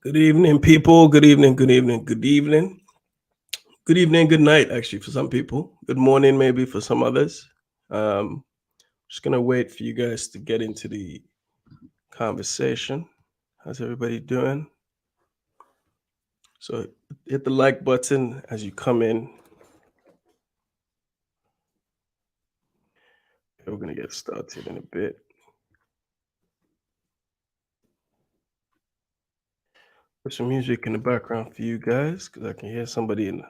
Good evening, people. Good evening, good evening, good evening. Good evening, good night, actually, for some people. Good morning, maybe, for some others. Just going to wait for you guys to get into the conversation. How's everybody doing? So hit the like button as you come in. Okay, we're going to get started in a bit. Put some music in the background for you guys because I can hear somebody in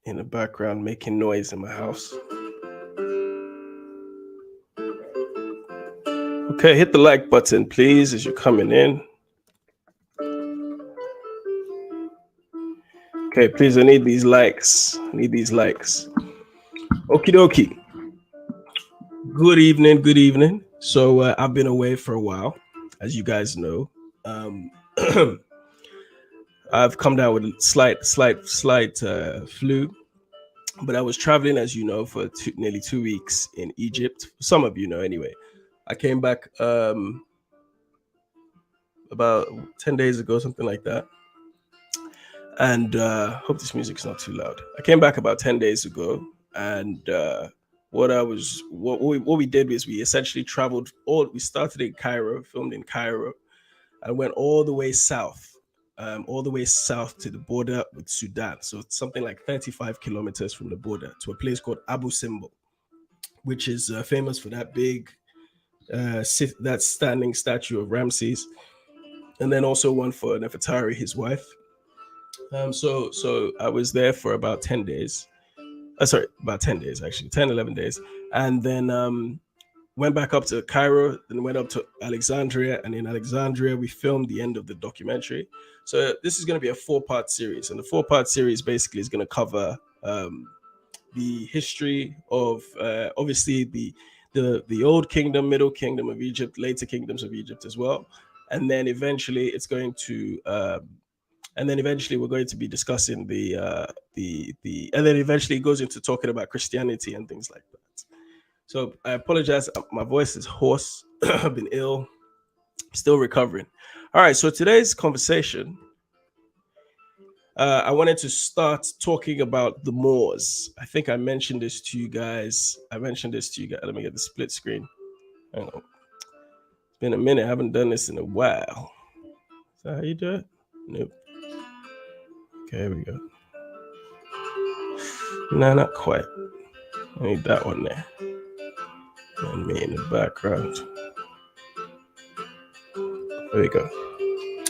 the background making noise in my house. Okay, hit the like button, please, as you're coming in. Okay, please, I need these likes. Okie dokie. Good evening, good evening. So I've been away for a while, as you guys know. I've come down with a slight flu, but I was traveling, as you know, for nearly 2 weeks in Egypt. Some of you know, anyway. I came back about 10 days ago, something like that. And hope this music's not too loud. I came back about 10 days ago, and what we did was we essentially traveled we started in Cairo, filmed in Cairo, and went all the way south to the border with Sudan. So it's something like 35 kilometers from the border to a place called Abu Simbel, which is famous for that big that standing statue of Ramses, and then also one for Nefertari, his wife. So I was there for about 10 days. About 10 days, actually, 10, 11 days. And then went back up to Cairo, then went up to Alexandria. And in Alexandria, we filmed the end of the documentary. So this is going to be a 4-part series. And the 4-part series basically is going to cover the history of, obviously, the old kingdom, middle kingdom of Egypt, later kingdoms of Egypt as well. And then eventually it's going to... and then eventually we're going to be discussing and then eventually it goes into talking about Christianity and things like that. So I apologize, my voice is hoarse. I've been ill, still recovering. All right, so today's conversation, I wanted to start talking about the Moors. I think I mentioned this to you guys. Let me get the split screen. Hang on. It's been a minute. I haven't done this in a while. Is that how you do it? Nope. Okay, here we go. No, not quite. I need that one there. And me in the background. There we go.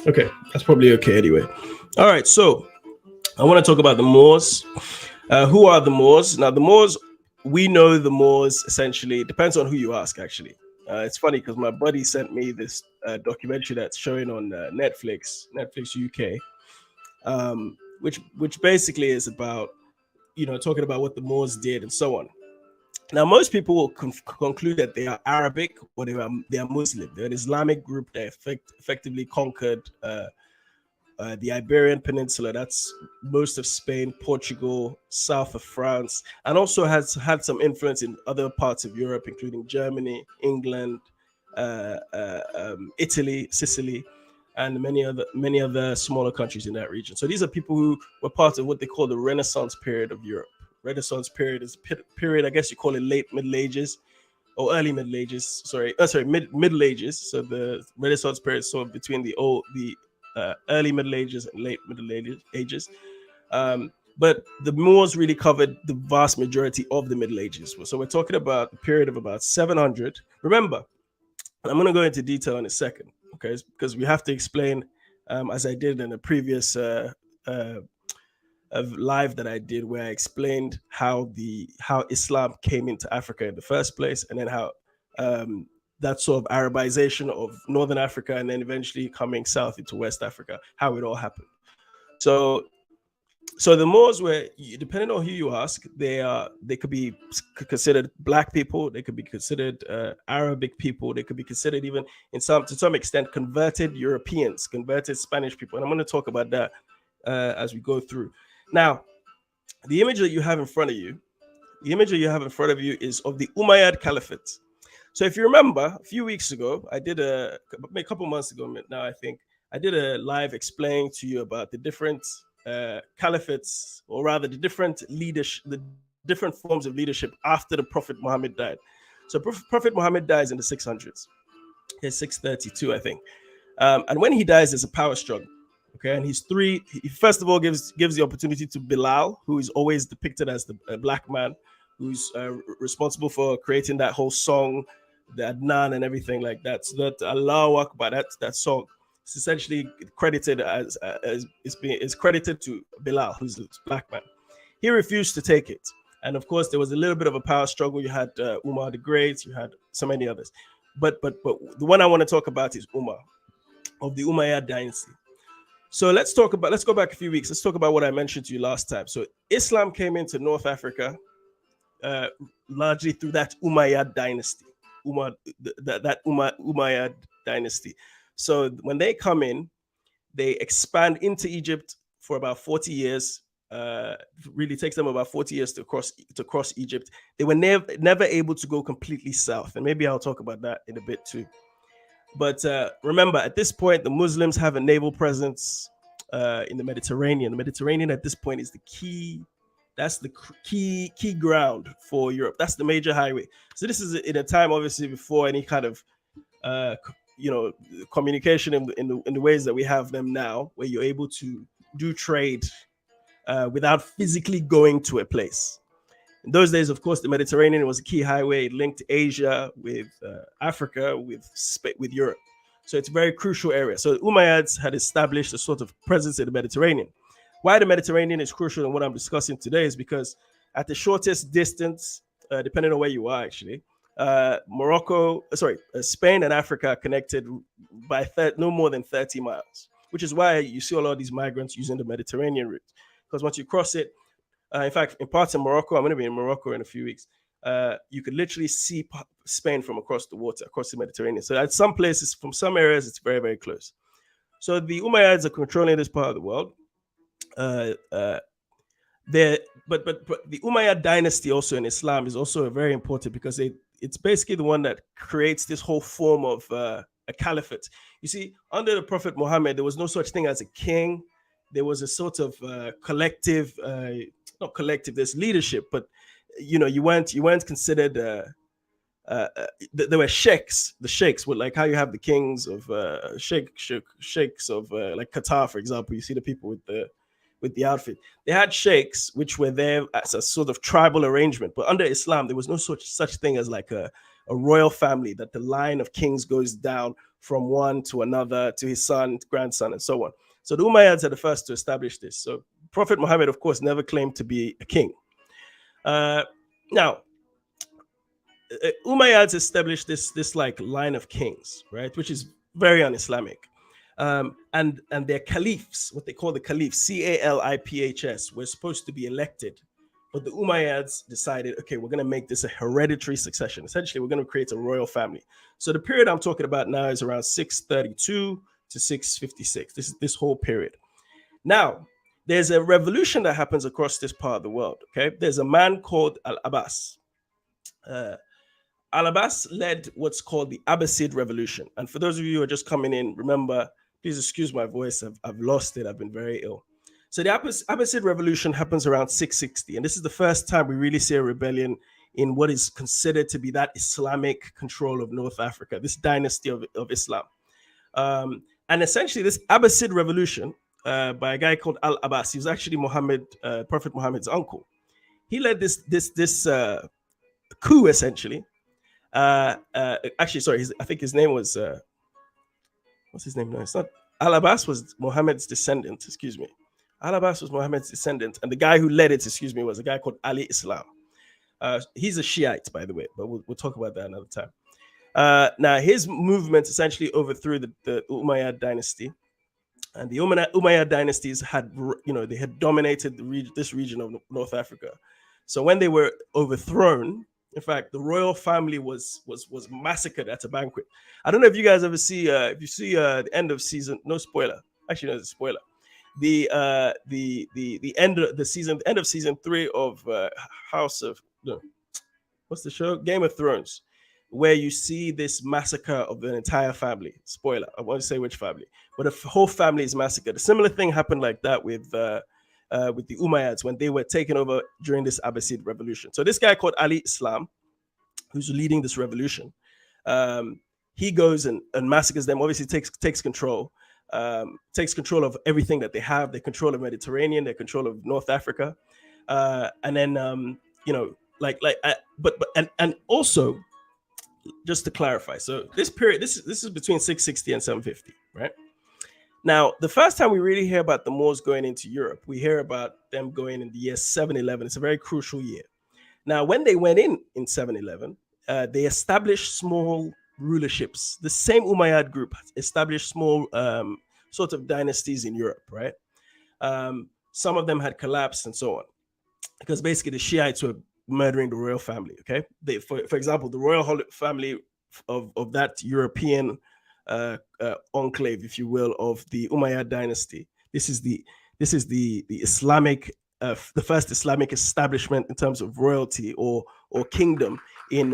Okay, that's probably okay anyway. All right, so I want to talk about the Moors. Who are the Moors? Now, the Moors, we know the Moors essentially. It depends on who you ask, actually. It's funny because my buddy sent me this documentary that's showing on Netflix UK, which basically is about, talking about what the Moors did and so on. Now, most people will conclude that they are Arabic or they are Muslim. They're an Islamic group that effectively conquered the Iberian Peninsula. That's most of Spain, Portugal, south of France, and also has had some influence in other parts of Europe, including Germany, England, Italy, Sicily, and many other smaller countries in that region. So these are people who were part of what they call the Renaissance period of Europe. Renaissance period is period, I guess you call it late Middle Ages or early Middle Ages. Middle Ages. So the Renaissance period is sort of between the early Middle Ages and late Middle Ages. But the Moors really covered the vast majority of the Middle Ages. So we're talking about a period of about 700. Remember, I'm going to go into detail in a second, okay? Because we have to explain, as I did in a previous live that I did, where I explained how Islam came into Africa in the first place, and then how that sort of Arabization of Northern Africa, and then eventually coming south into West Africa, how it all happened. So the Moors were, depending on who you ask, they could be considered black people, they could be considered Arabic people, they could be considered even to some extent converted Europeans, converted Spanish people, and I'm going to talk about that as we go through. Now, the image that you have in front of you is of the Umayyad Caliphate. So if you remember, a few weeks ago, I did a couple months ago now, I think, I did a live explaining to you about the different caliphates, or rather the different leadership, the different forms of leadership after the Prophet Muhammad died. So Prophet Muhammad dies in the 600s. He's 632, I think. And when he dies, there's a power struggle. Okay, and he first of all gives the opportunity to Bilal, who is always depicted as the black man, who's responsible for creating that whole song, the Adnan and everything like that. So that Allahu Akbar, that song, it's essentially credited is credited to Bilal, who's the black man. He refused to take it, and of course there was a little bit of a power struggle. You had Umar the Great, you had so many others, but the one I want to talk about is Umar of the Umayyad dynasty. So let's go back a few weeks. Let's talk about what I mentioned to you last time. So Islam came into North Africa largely through that Umayyad dynasty, Umayyad dynasty. So when they come in, they expand into Egypt for about 40 years. Really takes them about 40 years to cross Egypt. They were never able to go completely south, and maybe I'll talk about that in a bit too. But remember, at this point, the Muslims have a naval presence in the Mediterranean. The Mediterranean at this point is the key. That's the key ground for Europe. That's the major highway. So this is in a time, obviously, before any kind of communication in the ways that we have them now, where you're able to do trade without physically going to a place. In those days, of course, the Mediterranean was a key highway. It linked Asia with Africa, with Europe. So it's a very crucial area. So Umayyads had established a sort of presence in the Mediterranean. Why the Mediterranean is crucial and what I'm discussing today is because at the shortest distance, depending on where you are, actually, Spain and Africa are connected by no more than 30 miles, which is why you see a lot of these migrants using the Mediterranean route. Because once you cross it, in fact, in parts of Morocco, I'm going to be in Morocco in a few weeks. You could literally see Spain from across the water, across the Mediterranean. So at some places, from some areas, it's very, very close. So the Umayyads are controlling this part of the world. But the Umayyad dynasty also in Islam is also very important because it's basically the one that creates this whole form of a caliphate. You see, under the Prophet Muhammad, there was no such thing as a king. There was a sort of collective, not collective, there's leadership, but you weren't considered there were sheikhs. The sheikhs were like how you have the kings of sheikhs of like Qatar, for example. You see the people with the outfit. They had sheikhs which were there as a sort of tribal arrangement, but under Islam there was no such thing as like a royal family, that the line of kings goes down from one to another to his son, grandson, and so on. So the Umayyads are the first to establish this. So Prophet Muhammad, of course, never claimed to be a king. Now, Umayyads established this like line of kings, right, which is very un-Islamic. And their caliphs, what they call the caliphs, Caliphs, were supposed to be elected. But the Umayyads decided, okay, we're going to make this a hereditary succession. Essentially, we're going to create a royal family. So the period I'm talking about now is around 632 to 656. This whole period. Now, there's a revolution that happens across this part of the world. Okay, there's a man called Al-Abbas. Al-Abbas led what's called the Abbasid Revolution. And for those of you who are just coming in, remember, please excuse my voice. I've lost it. I've been very ill. So the Abbasid Revolution happens around 660. And this is the first time we really see a rebellion in what is considered to be that Islamic control of North Africa, this dynasty of Islam. And essentially, this Abbasid Revolution by a guy called Al-Abbas, he was actually Prophet Muhammad's uncle. He led this coup, essentially. Actually, sorry, I think his name was what's his name? No, it's not. Al-Abbas was Muhammad's descendant. Excuse me. Al-Abbas was Muhammad's descendant, and the guy who led it, excuse me, was a guy called Ali Islam. He's a Shiite, by the way, but we'll talk about that another time. Now, his movement essentially overthrew the Umayyad dynasty, and the Umayyad dynasties had dominated this region of North Africa. So when they were overthrown, in fact, the royal family was massacred at a banquet. I don't know if you guys ever see the end of season. No spoiler. Actually, no, it's a spoiler. The end of the season, end of season 3 of what's the show? Game of Thrones. where you see this massacre of an entire family. Spoiler, I won't say which family, but a whole family is massacred. A similar thing happened like that with the Umayyads when they were taken over during this Abbasid revolution. So this guy called Ali Islam, who's leading this revolution, he goes and massacres them. Obviously, takes control of everything that they have. They control the Mediterranean. They control of North Africa, and then and also, just to clarify, so this period, this is between 660 and 750, right? Now, the first time we really hear about the Moors going into Europe, we hear about them going in the year 711. It's a very crucial year. Now, when they went in 711, they established small rulerships. The same Umayyad group established small sort of dynasties in Europe, right? Some of them had collapsed and so on, because basically the Shiites were murdering the royal family. Okay, for example, the royal family of that European enclave, if you will, of the Umayyad dynasty. This is the Islamic, the first Islamic establishment in terms of royalty or kingdom in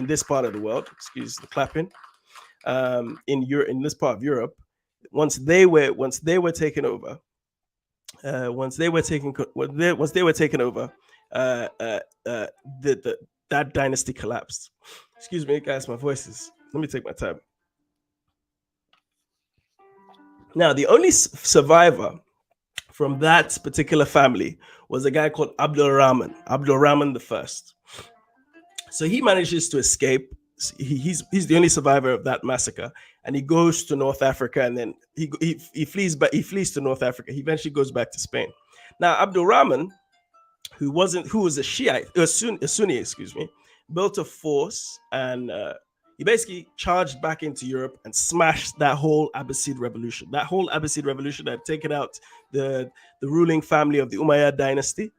this part of the world. Excuse the clapping. In this part of Europe, once they were taken over, that dynasty collapsed. Excuse me, guys, my voice is. Let me take my time. Now, the only survivor from that particular family was a guy called Abdul Rahman the First. So he manages to escape. He's the only survivor of that massacre, and he goes to North Africa, and then he flees to North Africa. He eventually goes back to Spain. Now, Abdul Rahman, who was a Shiite, a Sunni, excuse me, built a force, and he basically charged back into Europe and smashed that whole Abbasid revolution. That whole Abbasid revolution had taken out the ruling family of the Umayyad dynasty,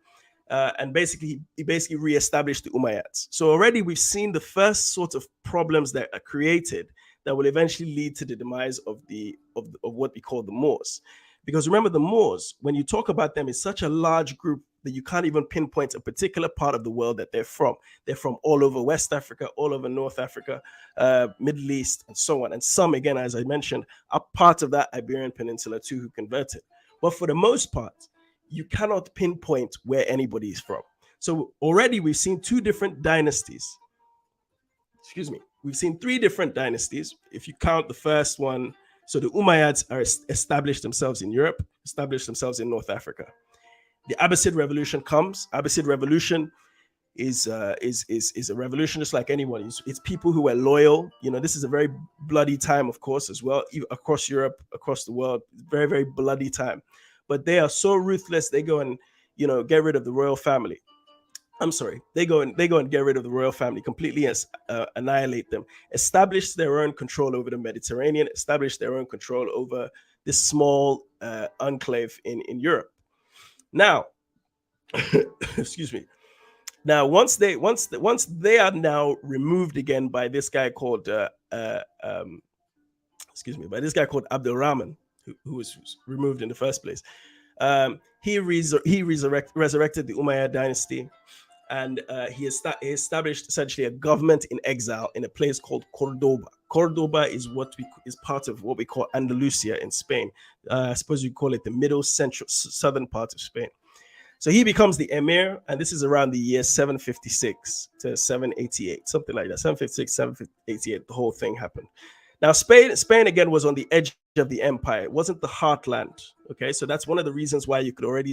and he basically reestablished the Umayyads. So already we've seen the first sort of problems that are created that will eventually lead to the demise of what we call the Moors. Because remember, the Moors, when you talk about them, it's such a large group that you can't even pinpoint a particular part of the world that they're from. They're from all over West Africa, all over North Africa, Middle East, and so on. And some, again, as I mentioned, are part of that Iberian Peninsula too, who converted. But for the most part, you cannot pinpoint where anybody is from. So already we've seen two different dynasties. Excuse me. We've seen three different dynasties. If you count the first one, so the Umayyads are established themselves in Europe, established themselves in North Africa. The Abbasid revolution comes. Abbasid revolution is a revolution just like anyone. It's people who are loyal. This is a very bloody time, of course, as well, across Europe, across the world. Very, very bloody time. But they are so ruthless. They go and get rid of the royal family. I'm sorry. They go and get rid of the royal family, completely annihilate them, establish their own control over the Mediterranean, establish their own control over this small enclave in Europe. Now, excuse me. Now, once they are now removed again by this guy called Abdul Rahman, who was removed in the first place. He resurrected the Umayyad dynasty, and he established essentially a government in exile in a place called Cordoba. Cordoba is part of what we call Andalusia in Spain. I suppose you call it the middle central southern part of Spain. So he becomes the emir, and this is around the year 756 to 788, something like that. 756, 788, the whole thing happened. Now, Spain again was on the edge of the empire. It wasn't the heartland. Okay, so that's one of the reasons why you could already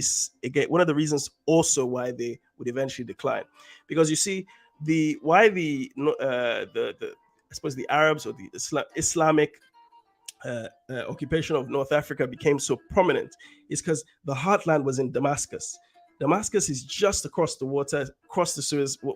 get one of the reasons also why they would eventually decline, because you see I suppose the Arabs or the Islamic occupation of North Africa became so prominent is because the heartland was in Damascus. Damascus is just across the water, across the Suez. We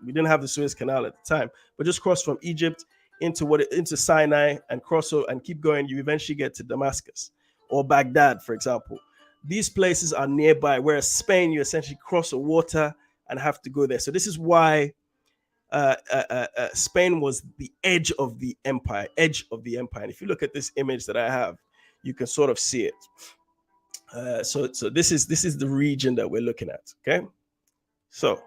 didn't have the Suez Canal at the time, but just cross from Egypt into Sinai and cross and keep going. You eventually get to Damascus or Baghdad, for example. These places are nearby, whereas Spain, you essentially cross the water and have to go there. So this is why Spain was the edge of the empire. And if you look at this image that I have, you can sort of see it. So this is the region that we're looking at. Okay, so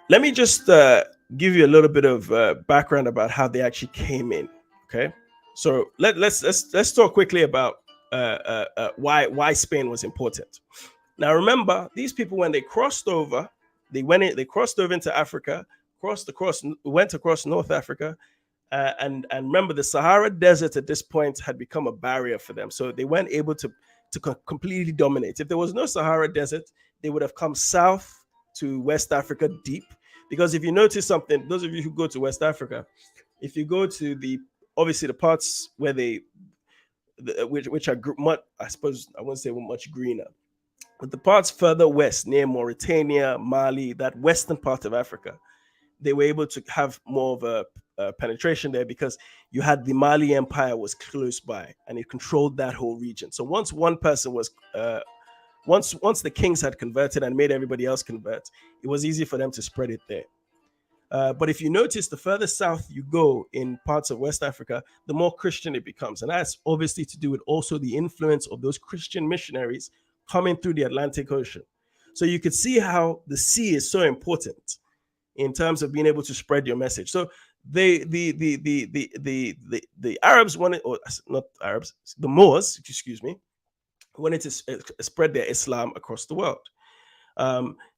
let me just give you a little bit of background about how they actually came in. Okay, so let's talk quickly about why Spain was important. Now, remember, these people, when they crossed over, they crossed over into Africa, went across North Africa, and remember, the Sahara Desert at this point had become a barrier for them, so they weren't able to completely dominate. If there was no Sahara Desert, they would have come south to West Africa deep. Because if you notice something, those of you who go to West Africa, if you go to obviously the parts where which are much, I suppose I won't say much greener, but the parts further west near Mauritania, Mali, that western part of Africa, they were able to have more of a penetration there because you had the Mali Empire was close by and it controlled that whole region. So once one person was once the kings had converted and made everybody else convert, it was easy for them to spread it there. But if you notice, the further south you go in parts of West Africa, the more Christian it becomes. And that's obviously to do with also the influence of those Christian missionaries coming through the Atlantic Ocean. So you could see how the sea is so important in terms of being able to spread your message. So the Arabs wanted, or not Arabs, the Moors, excuse me, wanted to spread their Islam across the world.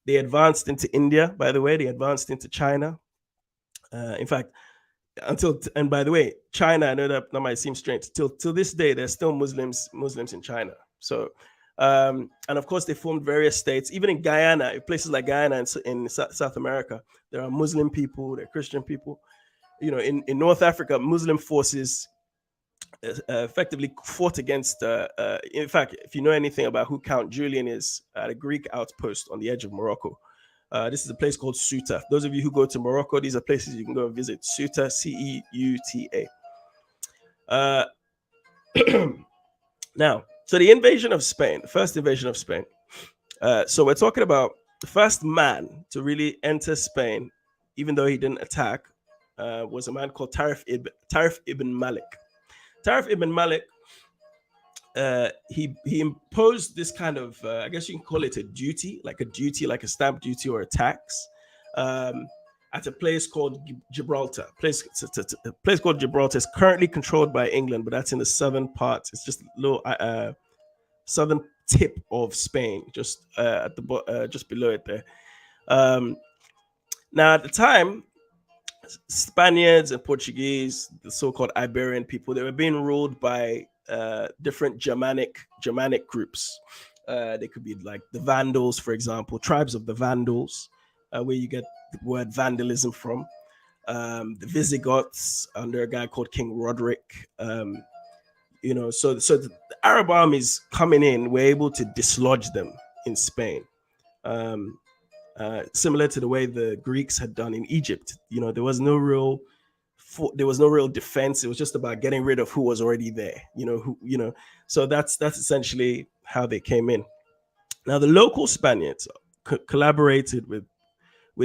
They advanced into India, by the way. They advanced into China. In fact, and by the way, China, I know that might seem strange. Till this day, there's still Muslims in China. So, and of course, they formed various states. Even in Guyana, places like Guyana in South America, there are Muslim people, there are Christian people. In North Africa, Muslim forces effectively fought against. In fact, if you know anything about who Count Julian is, at a Greek outpost on the edge of Morocco. This is a place called Ceuta. Those of you who go to Morocco, these are places you can go and visit. Ceuta, Ceuta. Now, so the invasion of Spain, the first invasion of Spain. So we're talking about the first man to really enter Spain, even though he didn't attack, was a man called Tarif ibn Malik. Tarif ibn Malik, he imposed this kind of, I guess you can call it a duty, like a stamp duty or a tax, at a place called Gibraltar. A place called Gibraltar is currently controlled by England, but that's in the southern part. It's just a little southern tip of Spain, just at the just below it there. Now, at the time, Spaniards and Portuguese, the so-called Iberian people, they were being ruled by different Germanic groups. They could be like the Vandals, for example, tribes of the Vandals, where you get the word vandalism from. The Visigoths under a guy called King Roderick. So the Arab armies coming in were able to dislodge them in Spain. Similar to the way the Greeks had done in Egypt. There was no real defense. It was just about getting rid of who was already there. So that's essentially how they came in. Now the local Spaniards collaborated with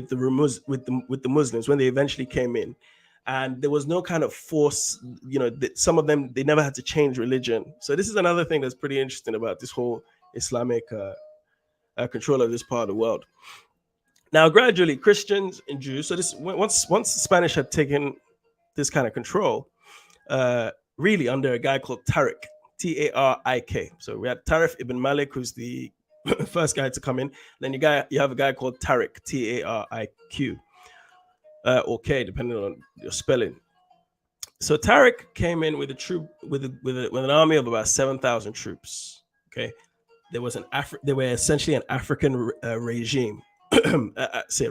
the Muslims when they eventually came in, and there was no kind of force. Some of them, they never had to change religion. So this is another thing that's pretty interesting about this whole Islamic control of this part of the world. Now, gradually, Christians and Jews. So this once the Spanish had taken this kind of control, really under a guy called Tariq, Tarik. So we had Tarif ibn Malik, who's the first guy to come in. Then you have a guy called Tariq, Tariq, or K, depending on your spelling. So Tariq came in with an army of about 7,000 troops. Okay, they were essentially an African regime.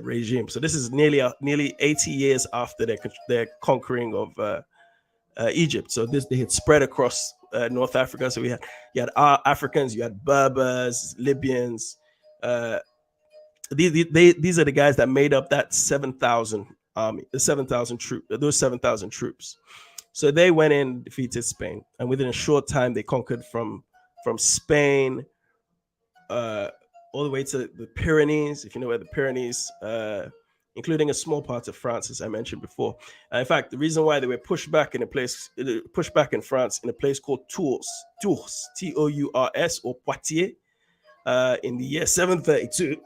Regime. So this is nearly 80 years after their conquering of Egypt. So they had spread across North Africa. So you had Africans, you had Berbers, Libyans. These are the guys that made up that 7,000 army, those 7,000 troops. So they went in, defeated Spain, and within a short time they conquered from Spain all the way to the Pyrenees, if you know where the Pyrenees, including a small part of France, as I mentioned before. In fact, the reason why they were pushed back in France in a place called Tours, Tours, or Poitiers, in the year 732,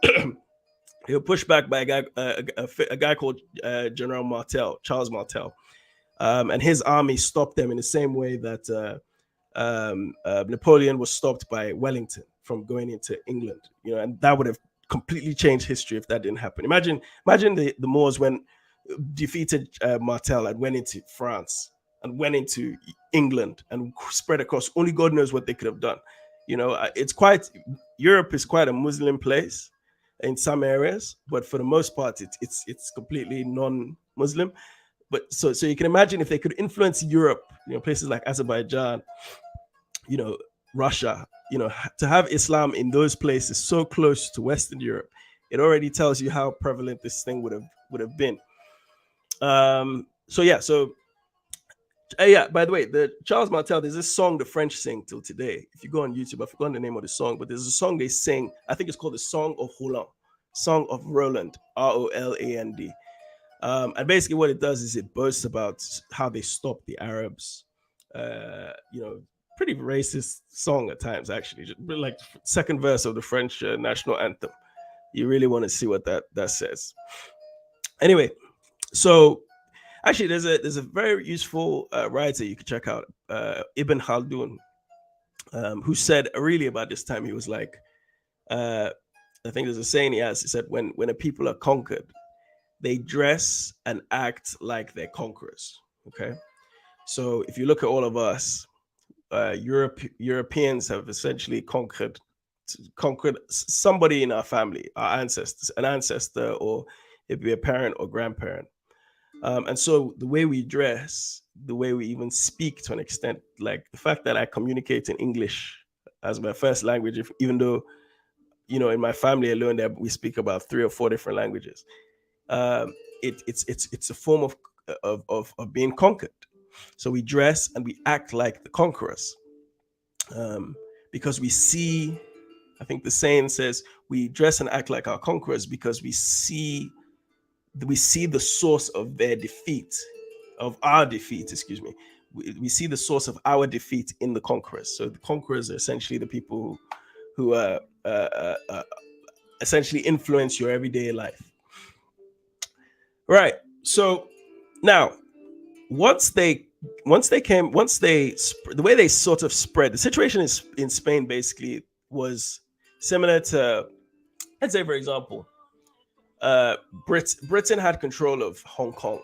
They were pushed back by a guy called General Martel, Charles Martel, and his army stopped them in the same way that Napoleon was stopped by Wellington from going into England. And that would have completely changed history if that didn't happen. Imagine the Moors when defeated Martel and went into France and went into England and spread across. Only God knows what they could have done. Europe is quite a Muslim place in some areas, but for the most part, it's completely non-Muslim. But so you can imagine if they could influence Europe, places like Azerbaijan, Russia, to have Islam in those places so close to Western Europe, it already tells you how prevalent this thing would have been. By the way, the Charles Martel, there's this song the French sing till today. If you go on YouTube, I've forgotten the name of the song, but there's a song they sing. I think it's called the Song of Roland, Roland. And basically what it does is it boasts about how they stopped the Arabs. Pretty racist song at times, actually. Just like second verse of the French national anthem. You really want to see what that says. Anyway, so actually there's a very useful writer you can check out, Ibn Khaldun, who said really about this time, he was like, I think there's a saying he said, when a people are conquered, they dress and act like they're conquerors. Okay, so if you look at all of us, Europeans have essentially conquered somebody in our family, our ancestors, an ancestor, or it'd be a parent or grandparent. And so the way we dress, the way we even speak, to an extent, like the fact that I communicate in English as my first language, even though, in my family alone, that we speak about 3 or 4 different languages. It's a form of being conquered. So we dress and we act like the conquerors, because we see. I think the saying says we dress and act like our conquerors because we see the source of their defeat, of our defeat. Excuse me. We see the source of our defeat in the conquerors. So the conquerors are essentially the people who essentially influence your everyday life. Right. So now, the way they sort of spread, the situation in Spain basically was similar to, let's say, for example, Britain had control of Hong Kong.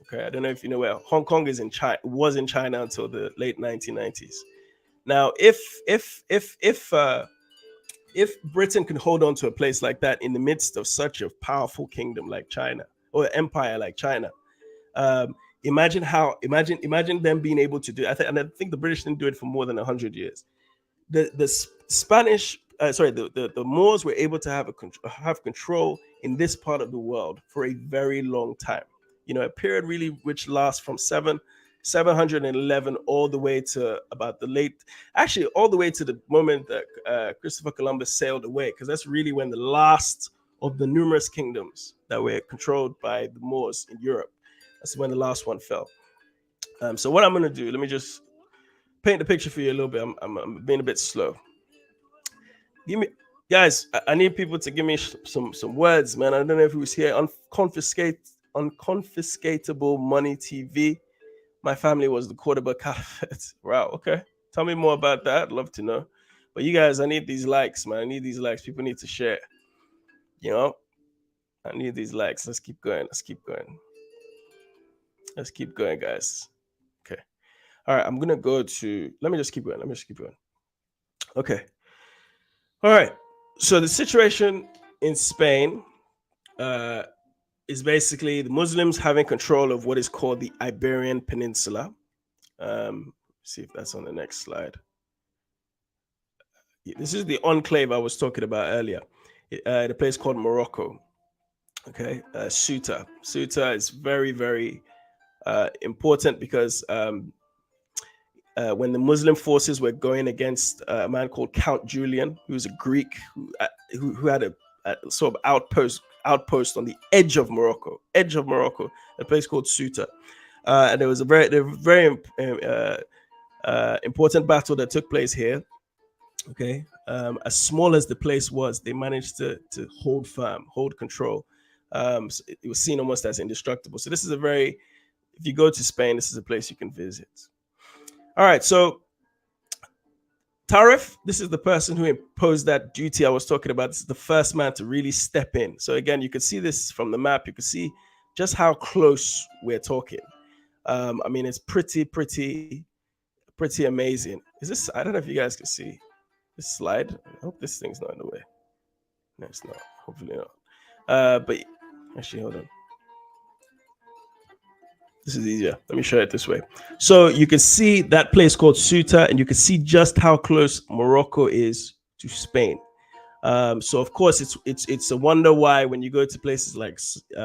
Okay, I don't know if you know where Hong Kong is in China. Was in China until the late 1990s. Now, if Britain can hold on to a place like that in the midst of such a powerful kingdom like China, or empire like China, imagine them being able to do. I think the British didn't do it for more than 100 years. The Spanish, the Moors were able to have control in this part of the world for a very long time. A period really which lasts from 711 all the way to about all the way to the moment that Christopher Columbus sailed away, because that's really when the last of the numerous kingdoms that were controlled by the Moors in Europe. That's when the last one fell. So what I'm going to do, let me just paint the picture for you a little bit. I'm being a bit slow. Guys, I need people to give me some words, man. I don't know if it was here. Unconfiscatable Money TV. My family was the quarterback caliphate. Wow, okay. Tell me more about that. I'd love to know. But you guys, I need these likes, man. I need these likes. People need to share. I need these likes. Let's keep going. Let's keep going, guys. Okay. All right. I'm going to go to, let me just keep going. Okay. All right. So the situation in Spain is basically the Muslims having control of what is called the Iberian Peninsula. See if that's on the next slide. This is the enclave I was talking about earlier. The place called Morocco. Okay. Ceuta. Ceuta is very, very important because when the Muslim forces were going against a man called Count Julian, who was a Greek who had a sort of outpost on the edge of Morocco, a place called Ceuta, and there was a very important battle that took place here. Okay, as small as the place was, they managed to hold firm, hold control. So it was seen almost as indestructible. So this is a very, if you go to Spain, this is a place you can visit. All right, so Tarif, this is the person who imposed that duty I was talking about. This is the first man to really step in. So again, you can see this from the map. You can see just how close we're talking. I mean, it's pretty amazing. Is this? I don't know if you guys can see this slide. I hope this thing's not in the way. No, it's not. Hopefully not. But actually, hold on. This is easier. Let me show it this way. So you can see that place called Ceuta, and you can see just how close Morocco is to Spain. So of course, it's a wonder why when you go to places like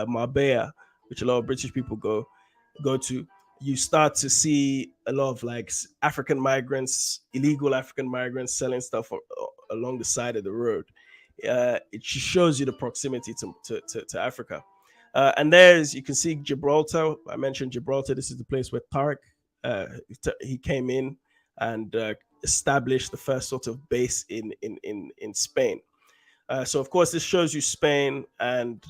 Marbella, which a lot of British people go to, you start to see a lot of like African migrants, illegal African migrants selling stuff along the side of the road. It shows you the proximity to Africa. And there's, you can see Gibraltar. I mentioned Gibraltar. This is the place where Tariq, he came in and established the first sort of base in Spain. So of course, this shows you Spain, and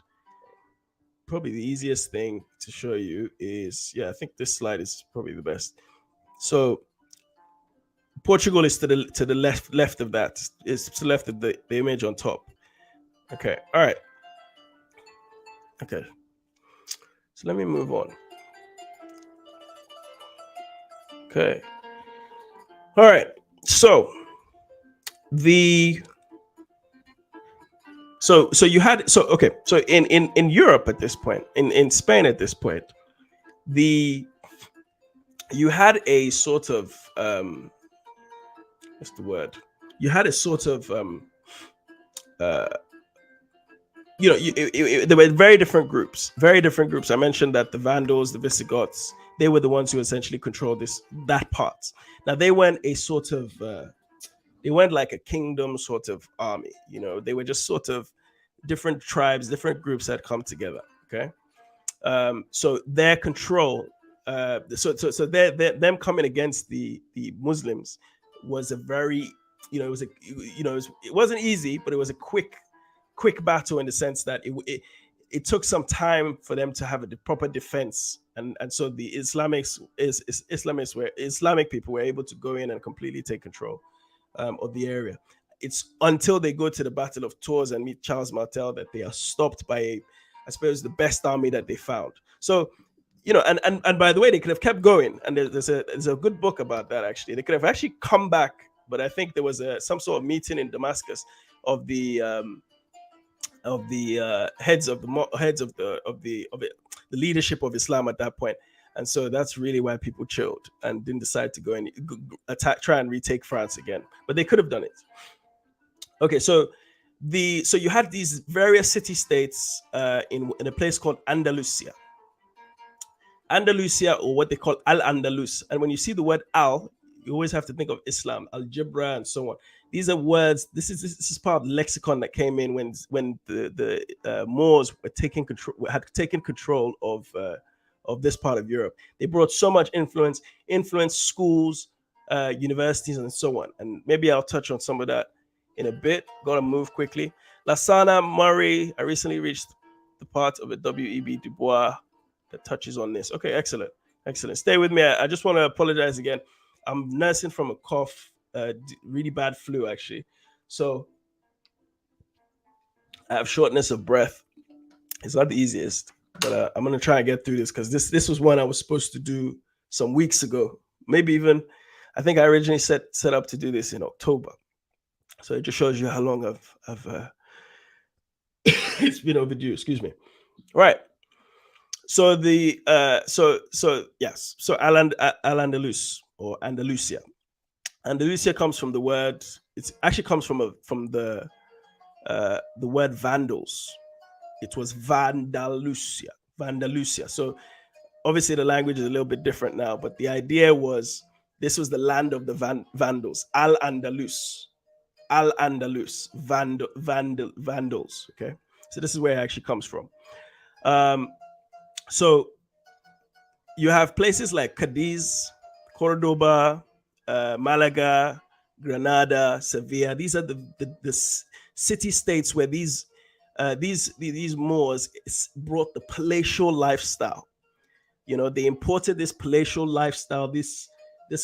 probably the easiest thing to show you is, yeah, I think this slide is probably the best. So Portugal is to the left of that. It's to the left of the image on top. Okay, all right. Okay, so let me move on. Okay, all right. So you had, so okay, so in Europe at this point, in Spain at this point, you had a sort of what's the word? You had a sort of there were very different groups. I mentioned that the Vandals, the Visigoths, they were the ones who essentially controlled that part. Now they weren't a sort of they weren't like a kingdom sort of army. They were just sort of different tribes, different groups that come together. Okay, so their control, so them coming against the Muslims was a very, it was it wasn't easy, but it was a quick battle in the sense that it took some time for them to have a proper defense, and so the Islamic people were able to go in and completely take control of the area. It's until they go to the Battle of Tours and meet Charles Martel that they are stopped by, I suppose, the best army that they found. So, and by the way, they could have kept going. And there's a good book about that, actually. They could have actually come back, but I think there was some sort of meeting in Damascus of the heads of the leadership of Islam at that point. And so that's really why people chilled and didn't decide to go and try and retake France again. But they could have done it. Okay, so you had these various city states in a place called Andalusia, or what they call Al-Andalus. And when you see the word Al, you always have to think of Islam, algebra, and so on. These are words. This is part of the lexicon that came in when the Moors were had taken control of this part of Europe. They brought so much influence schools, universities, and so on. And maybe I'll touch on some of that in a bit. Gotta move quickly. Lassana, Murray. I recently reached the part of a W.E.B. Du Bois that touches on this. Okay, excellent. Stay with me. I just want to apologize again. I'm nursing from a cough, really bad flu actually. So I have shortness of breath. It's not the easiest, but I'm gonna try and get through this because this was one I was supposed to do some weeks ago. Maybe even, I think I originally set up to do this in October. So it just shows you how long I've it's been overdue. Excuse me. All right. So Al-Andalus or Andalusia. Andalusia comes from the word. It actually comes from the word Vandals. It was Vandalusia. So obviously the language is a little bit different now, but the idea was this was the land of the Vandals. Al-Andalus. Vandals. Okay, so this is where it actually comes from. So you have places like Cadiz, Cordoba, Malaga, Granada, Sevilla. These are the city states where these Moors brought the palatial lifestyle. They imported this palatial lifestyle, this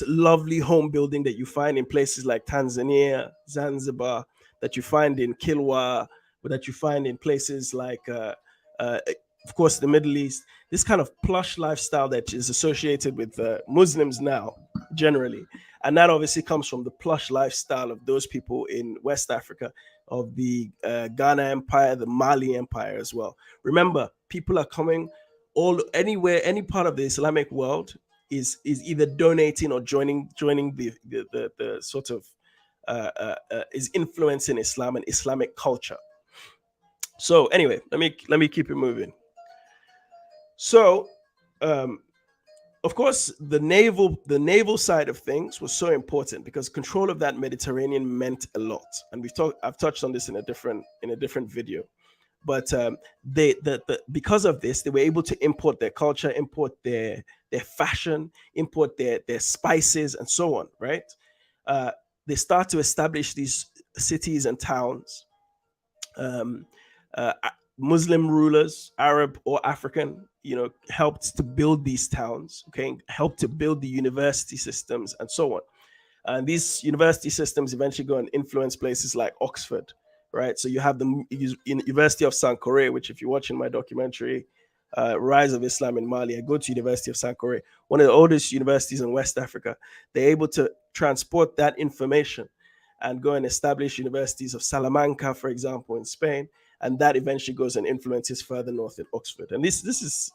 lovely home building that you find in places like Tanzania, Zanzibar, that you find in Kilwa, or that you find in places like, uh, of course, the Middle East. This kind of plush lifestyle that is associated with Muslims now, generally. And that obviously comes from the plush lifestyle of those people in West Africa, of the Ghana Empire, the Mali Empire as well. Remember, people are coming anywhere, any part of the Islamic world is either donating or joining the sort of is influencing Islam and Islamic culture. So anyway, let me keep it moving. So, of course, the naval side of things was so important because control of that Mediterranean meant a lot, and I've touched on this in a different video. But because of this, they were able to import their culture, import their fashion, import their spices, and so on. Right? They start to establish these cities and towns. Um, Muslim rulers, Arab or African, helped to build these towns. Okay, helped to build the university systems and so on. And these university systems eventually go and influence places like Oxford, right? So you have the University of Sankore, which, if you're watching my documentary, Rise of Islam in Mali, I go to University of Sankore, one of the oldest universities in West Africa. They're able to transport that information and go and establish universities of Salamanca, for example, in Spain, and that eventually goes and influences further north in Oxford. And this is,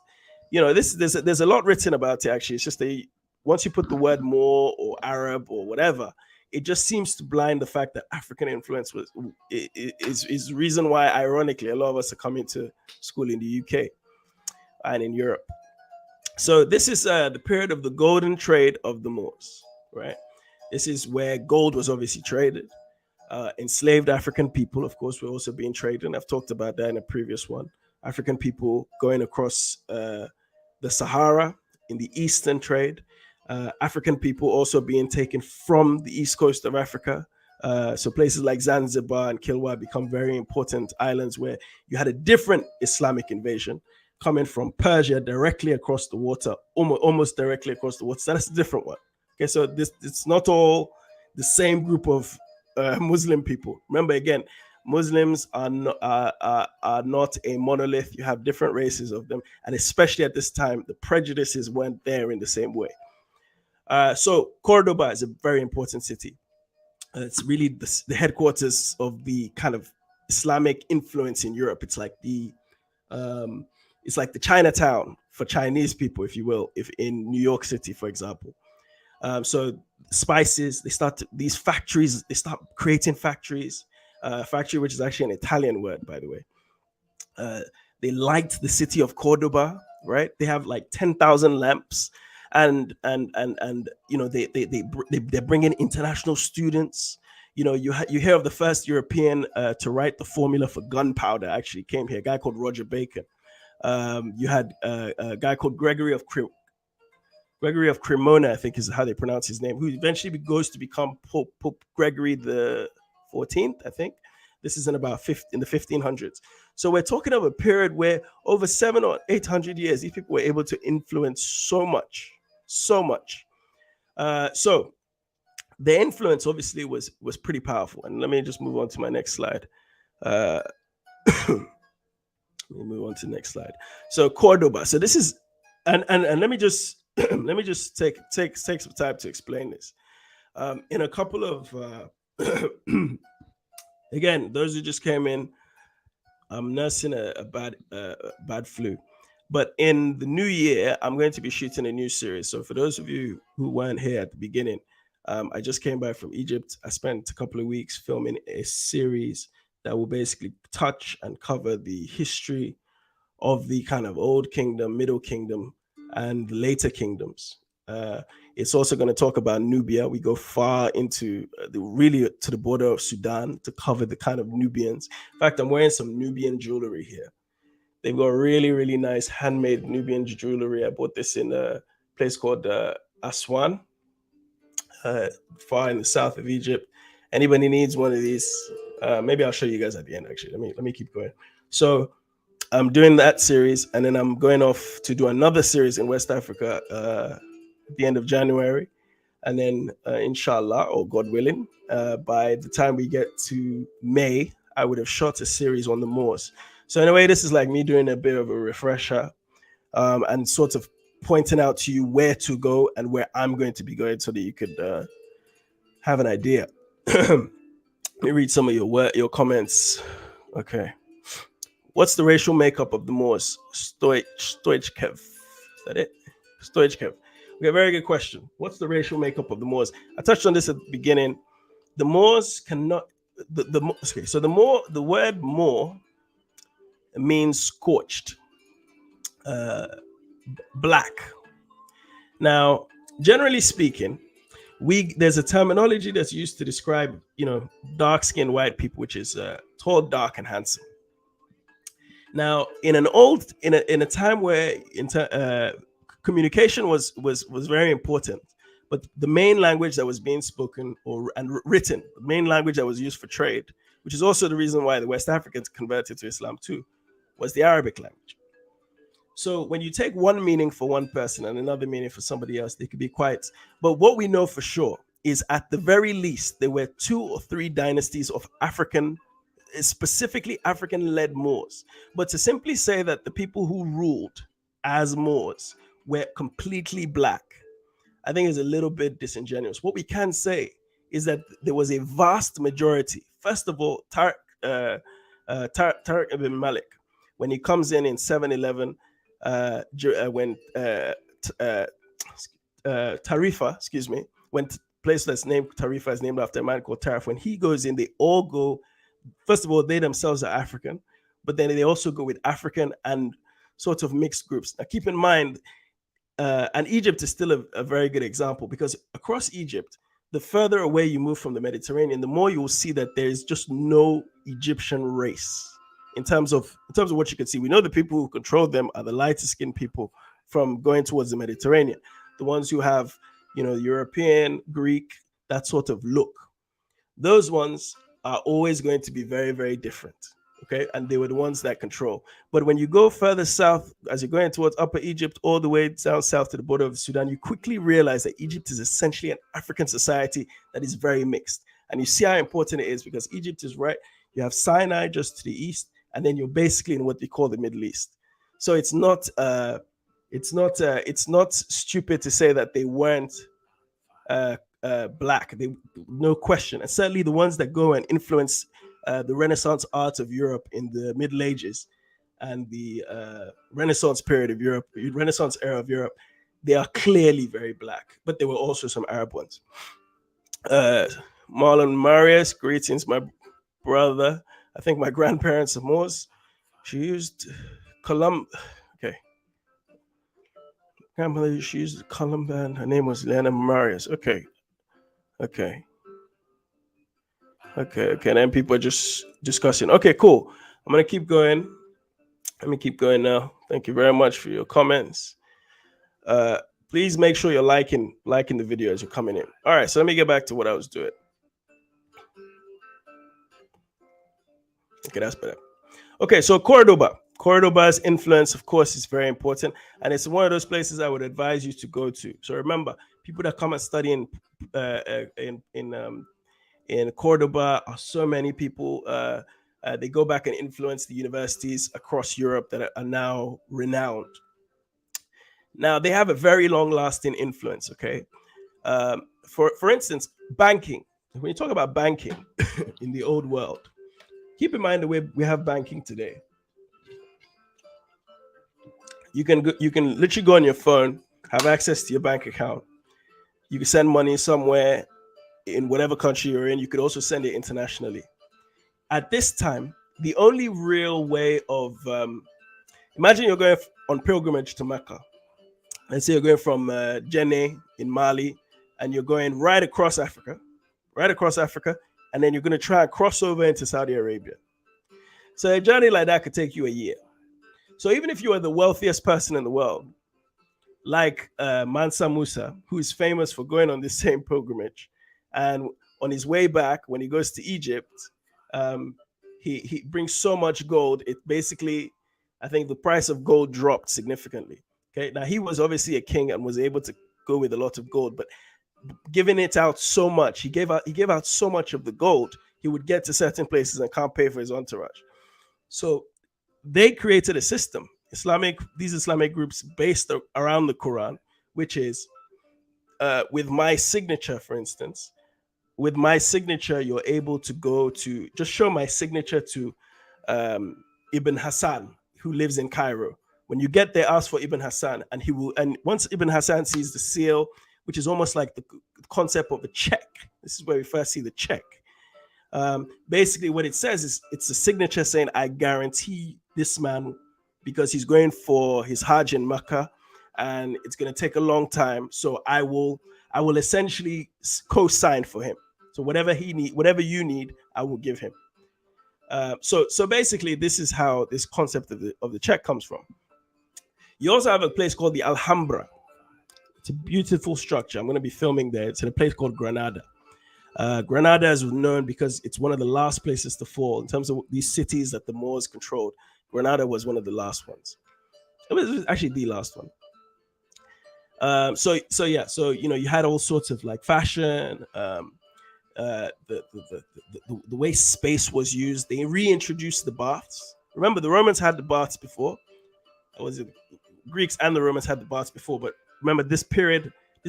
there's a lot written about it. Actually, it's just once you put the word Moor or Arab or whatever, it just seems to blind the fact that African influence is the reason why, ironically, a lot of us are coming to school in the UK and in Europe. So this is the period of the golden trade of the Moors, right? This is where gold was obviously traded. Enslaved African people, of course, were also being traded. And I've talked about that in a previous one. African people going across the Sahara in the Eastern trade. African people also being taken from the east coast of Africa. So places like Zanzibar and Kilwa become very important islands where you had a different Islamic invasion coming from Persia directly across the water, almost directly across the water. So that's a different one. Okay, so it's not all the same group of Muslim people. Remember, again, Muslims are not a monolith. You have different races of them, and especially at this time, the prejudices weren't there in the same way. So Cordoba is a very important city. It's really the headquarters of the kind of Islamic influence in Europe. It's like the Chinatown for Chinese people, if you will, if in New York City, for example. So spices, these factories, they start creating factories. Factory, which is actually an Italian word, by the way. They light the city of Cordoba, right? They have like 10,000 lamps, and they're bringing international students. You hear of the first European to write the formula for gunpowder. Actually came here, a guy called Roger Bacon. You had a guy called Gregory of Cremona, I think is how they pronounce his name, who eventually goes to become Pope Gregory the 14th, I think. This is in the 1500s. So we're talking of a period where over 700 or 800 years, these people were able to influence so much. So the influence obviously was pretty powerful. And let me just move on to my next slide. Let me move on to the next slide. So Cordoba. So this is, and let me just take some time to explain this. In a couple of again, those who just came in, I'm nursing a bad flu. But in the new year, I'm going to be shooting a new series. So for those of you who weren't here at the beginning, I just came back from Egypt. I spent a couple of weeks filming a series that will basically touch and cover the history of the kind of Old Kingdom, Middle Kingdom, and later kingdoms. It's also going to talk about Nubia. We go far into really to the border of Sudan to cover the kind of Nubians. In fact, I'm wearing some Nubian jewelry here. They've got really, really nice handmade Nubian jewelry. I bought this in place called Aswan, far in the south of Egypt. Anybody needs one of these, maybe I'll show you guys at the end. Actually, let me keep going. So I'm doing that series, and then I'm going off to do another series in West Africa at the end of January, and then inshallah, or God willing, by the time we get to May, I would have shot a series on the Moors. So in a way, this is like me doing a bit of a refresher, and sort of pointing out to you where to go and where I'm going to be going, so that you could have an idea. Let me read some of your comments. Okay. What's the racial makeup of the Moors? Stoichkev. Is that it? Stoichkev. We have a very good question. What's the racial makeup of the Moors? I touched on this at the beginning. The Moors cannot. Okay. So the word Moor means scorched, black. Now, generally speaking, there's a terminology that's used to describe, dark-skinned white people, which is tall, dark, and handsome. Now, in a time where communication was very important, but the main language that was being spoken and written, the main language that was used for trade, which is also the reason why the West Africans converted to Islam too, was the Arabic language. So when you take one meaning for one person and another meaning for somebody else, they could be quite. But what we know for sure is, at the very least, there were 2 or 3 dynasties of specifically African-led Moors. But to simply say that the people who ruled as Moors were completely black, I think is a little bit disingenuous. What we can say is that there was a vast majority. First of all, Tariq ibn Malik, when he comes in 711, when Tarifa, when place that's named Tarifa is named after a man called Tarif, when he goes in, they all go. First of all, they themselves are African, but then they also go with African and sort of mixed groups. Now, keep in mind, and Egypt is still a very good example, because across Egypt, the further away you move from the Mediterranean, the more you will see that there is just no Egyptian race. In terms of what you can see, we know the people who control them are the lighter skinned people from going towards the Mediterranean, the ones who have, European, Greek, that sort of look. Those ones are always going to be very, very different. Okay. And they were the ones that control. But when you go further south, as you're going towards Upper Egypt, all the way down south to the border of Sudan, you quickly realize that Egypt is essentially an African society that is very mixed. And you see how important it is, because Egypt is right. You have Sinai just to the east, and then you're basically in what they call the Middle East. So it's not stupid to say that they weren't black. No question. And certainly the ones that go and influence the Renaissance art of Europe in the Middle Ages and the Renaissance period of Europe, Renaissance era of Europe, they are clearly very black. But there were also some Arab ones. Marlon Marius, greetings, my brother. I think my grandparents are Moors. She used okay. Grandmother, she used Columban. Her name was Lena Marius. Okay. And then people are just discussing. Okay, cool. I'm gonna keep going. Let me keep going now. Thank you very much for your comments. Please make sure you're liking the video as you're coming in. All right, so let me get back to what I was doing. Okay, that's better. Okay, so Cordoba's influence, of course, is very important, and it's one of those places I would advise you to go to. So remember, people that come and study in Cordoba are so many people. They go back and influence the universities across Europe that are now renowned. Now, they have a very long-lasting influence, okay? For instance, banking. When you talk about banking in the old world, keep in mind the way we have banking today. You can literally go on your phone, have access to your bank account. You can send money somewhere in whatever country you're in. You could also send it internationally. At this time, the only real way of imagine you're going on pilgrimage to Mecca. Let's say you're going from Jenne in Mali, and you're going right across Africa, and then you're going to try and cross over into Saudi Arabia. So a journey like that could take you a year. So even if you are the wealthiest person in the world, like Mansa Musa, who is famous for going on this same pilgrimage, and on his way back, when he goes to Egypt, he brings so much gold. It basically, I think the price of gold dropped significantly. Okay, now he was obviously a king and was able to go with a lot of gold, but giving it out so much, he gave out so much of the gold, he would get to certain places and can't pay for his entourage. So they created a system, these Islamic groups based around the Quran, which is with my signature, for instance. With my signature, you're able to go to just show my signature to Ibn Hassan, who lives in Cairo. When you get there, ask for Ibn Hassan, and he will. And once Ibn Hassan sees the seal, which is almost like the concept of a check, this is where we first see the check. Basically, what it says is it's a signature saying, "I guarantee this man, because he's going for his Hajj in Mecca, and it's going to take a long time. So I will essentially co-sign for him. So whatever you need, I will give him." So basically, this is how this concept of the check comes from. You also have a place called the Alhambra. It's a beautiful structure. I'm going to be filming there. It's in a place called Granada. Granada is known because it's one of the last places to fall in terms of these cities that the Moors controlled. Granada was one of the last ones. It was actually the last one. So you had all sorts of like fashion, the way space was used. They reintroduced the baths. Remember, the Romans had the baths before. Greeks and the Romans had the baths before, but remember, this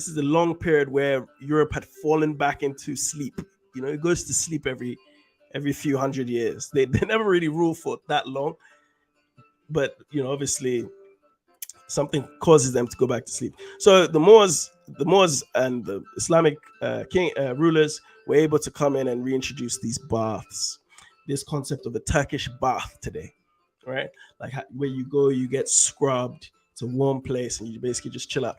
is a long period where Europe had fallen back into sleep. It goes to sleep every few hundred years. They never really rule for that long, but obviously something causes them to go back to sleep. So the Moors and the Islamic rulers were able to come in and reintroduce these baths, this concept of a Turkish bath today, right? Like where you go, you get scrubbed. It's a warm place, and you basically just chill out.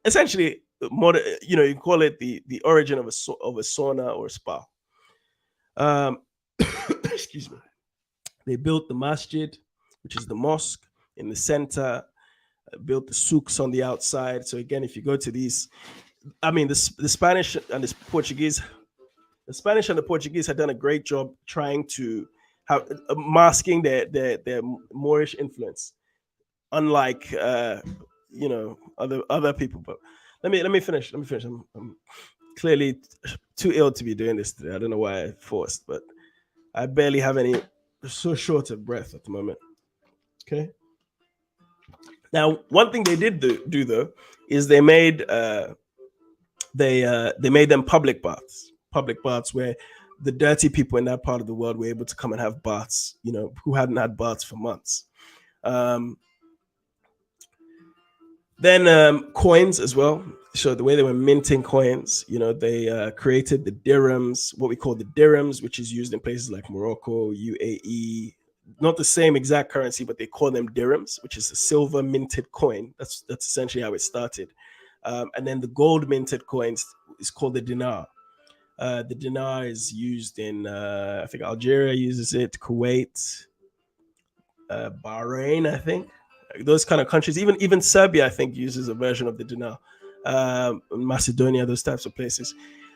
Essentially, you call it the origin of a sauna or a spa. Excuse me. They built the masjid, which is the mosque, in the center. Built the souks on the outside. So again, if you go to these, the Spanish and the Portuguese had done a great job trying to have masking their Moorish influence, unlike other people. But let me finish. I'm clearly too ill to be doing this today. I don't know why I forced, but I barely have any. So short of breath at the moment. Okay. Now, one thing they did do though is they made them public baths where the dirty people in that part of the world were able to come and have baths, who hadn't had baths for months. Then coins as well. So the way they were minting coins, they created the dirhams, what we call the dirhams, which is used in places like Morocco, UAE. Not the same exact currency, but they call them dirhams, which is a silver minted coin. That's essentially how it started. And then the gold minted coins is called the dinar. The dinar is used in, I think Algeria uses it, Kuwait, Bahrain, I think. Those kind of countries. Even Serbia, I think, uses a version of the dinar. Macedonia, those types of places.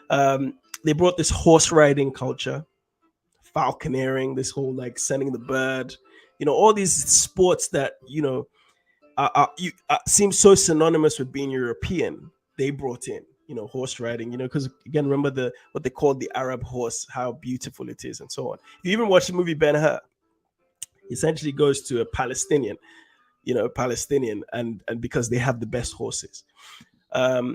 They brought this horse riding culture, falconeering, this whole like sending the bird, all these sports that seem so synonymous with being European. They brought in, horse riding, because again, remember what they called the Arab horse, how beautiful it is, and so on. If you even watch the movie Ben-Hur, essentially goes to a Palestinian, and because they have the best horses. A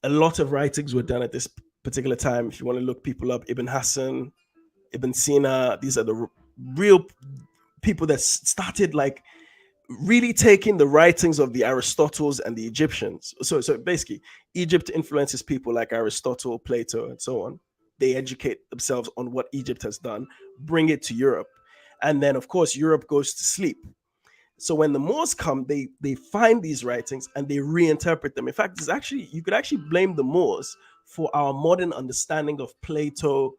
lot of writings were done at this particular time. If you want to look people up, Ibn Hassan, Ibn Sina, these are the real people that started like really taking the writings of the Aristotles and the Egyptians. So basically, Egypt influences people like Aristotle, Plato, and so on. They educate themselves on what Egypt has done, bring it to Europe. And then, of course, Europe goes to sleep. So when the Moors come, they find these writings and they reinterpret them. In fact, you could actually blame the Moors for our modern understanding of Plato,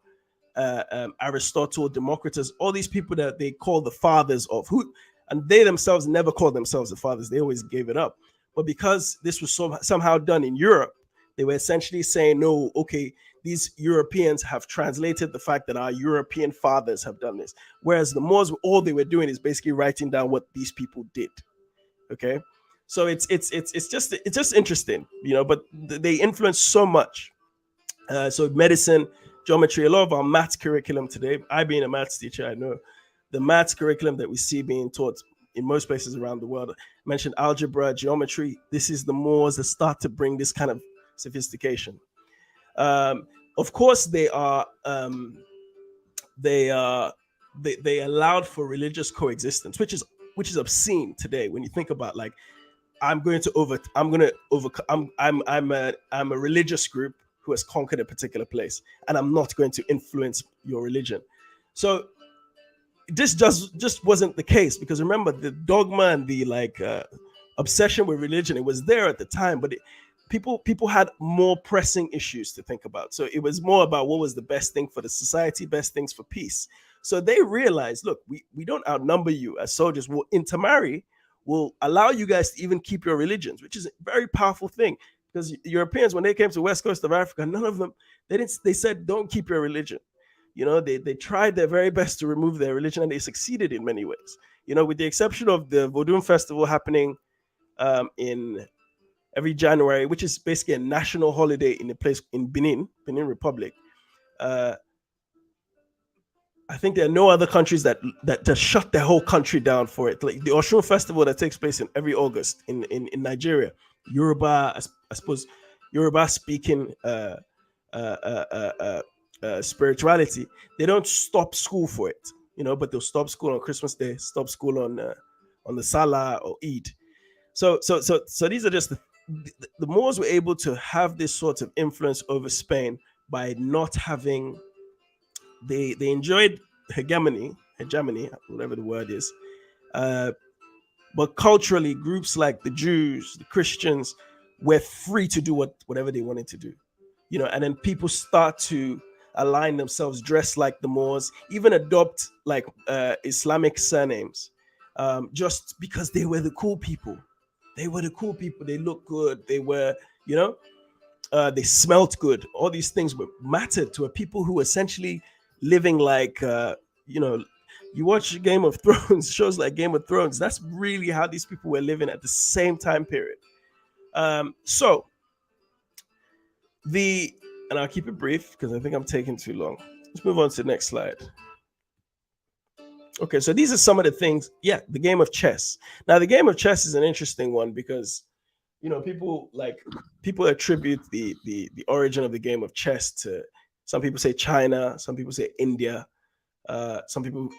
Aristotle, Democritus, all these people that they call the fathers of who, and they themselves never called themselves the fathers. They always gave it up. But because this was somehow done in Europe, they were essentially saying, no, okay, these Europeans have translated the fact that our European fathers have done this. Whereas the Moors, all they were doing is basically writing down what these people did. Okay, so it's just interesting, But they influence so much. So medicine, geometry, a lot of our maths curriculum today. I being a maths teacher, I know the maths curriculum that we see being taught in most places around the world. I mentioned algebra, geometry. This is the Moors that start to bring this kind of sophistication. Of course, they allowed for religious coexistence, which is obscene today when you think about, like, I'm a religious group who has conquered a particular place, and I'm not going to influence your religion. So this just wasn't the case, because remember, the dogma and the obsession with religion, it was there at the time, but people had more pressing issues to think about. So it was more about what was the best thing for the society, best things for peace. So they realized, look, we don't outnumber you as soldiers. We'll intermarry, will allow you guys to even keep your religions, which is a very powerful thing. Because Europeans, when they came to the west coast of Africa, none of them, they said, don't keep your religion. They tried their very best to remove their religion, and they succeeded in many ways. With the exception of the Vodun festival happening in every January, which is basically a national holiday in a place in Benin Republic. I think there are no other countries that just shut their whole country down for it. Like the Oshun festival that takes place in every August in Nigeria, Yoruba, I suppose, Yoruba speaking spirituality. They don't stop school for it, but they'll stop school on Christmas Day, stop school on the Salah or Eid. So these are just the Moors were able to have this sort of influence over Spain by not having. They enjoyed hegemony, whatever the word is, but culturally, groups like the Jews, the Christians, were free to do whatever they wanted to do, and then people start to align themselves, dress like the Moors, even adopt like Islamic surnames, just because they were the cool people. They were the cool people. They looked good. They were, they smelt good. All these things were mattered to a people who essentially living like, you watch Game of Thrones, shows like Game of Thrones. That's really how these people were living at the same time period. And I'll keep it brief because I think I'm taking too long. Let's move on to the next slide. Okay, so these are some of the things. Yeah, the game of chess. Now, the game of chess is an interesting one because, people attribute the origin of the game of chess to, some people say China, some people say India, some people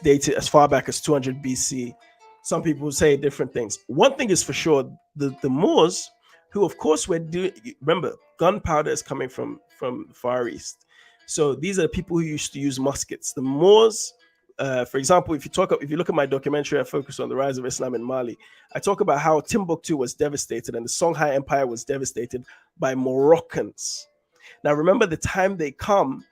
date it as far back as 200 BC. Some people say different things. One thing is for sure, the Moors, who of course were doing, remember, gunpowder is coming from the Far East. So these are the people who used to use muskets. The Moors, for example, if you look at my documentary, I focus on the rise of Islam in Mali. I talk about how Timbuktu was devastated and the Songhai Empire was devastated by Moroccans. Now, remember, the time they come,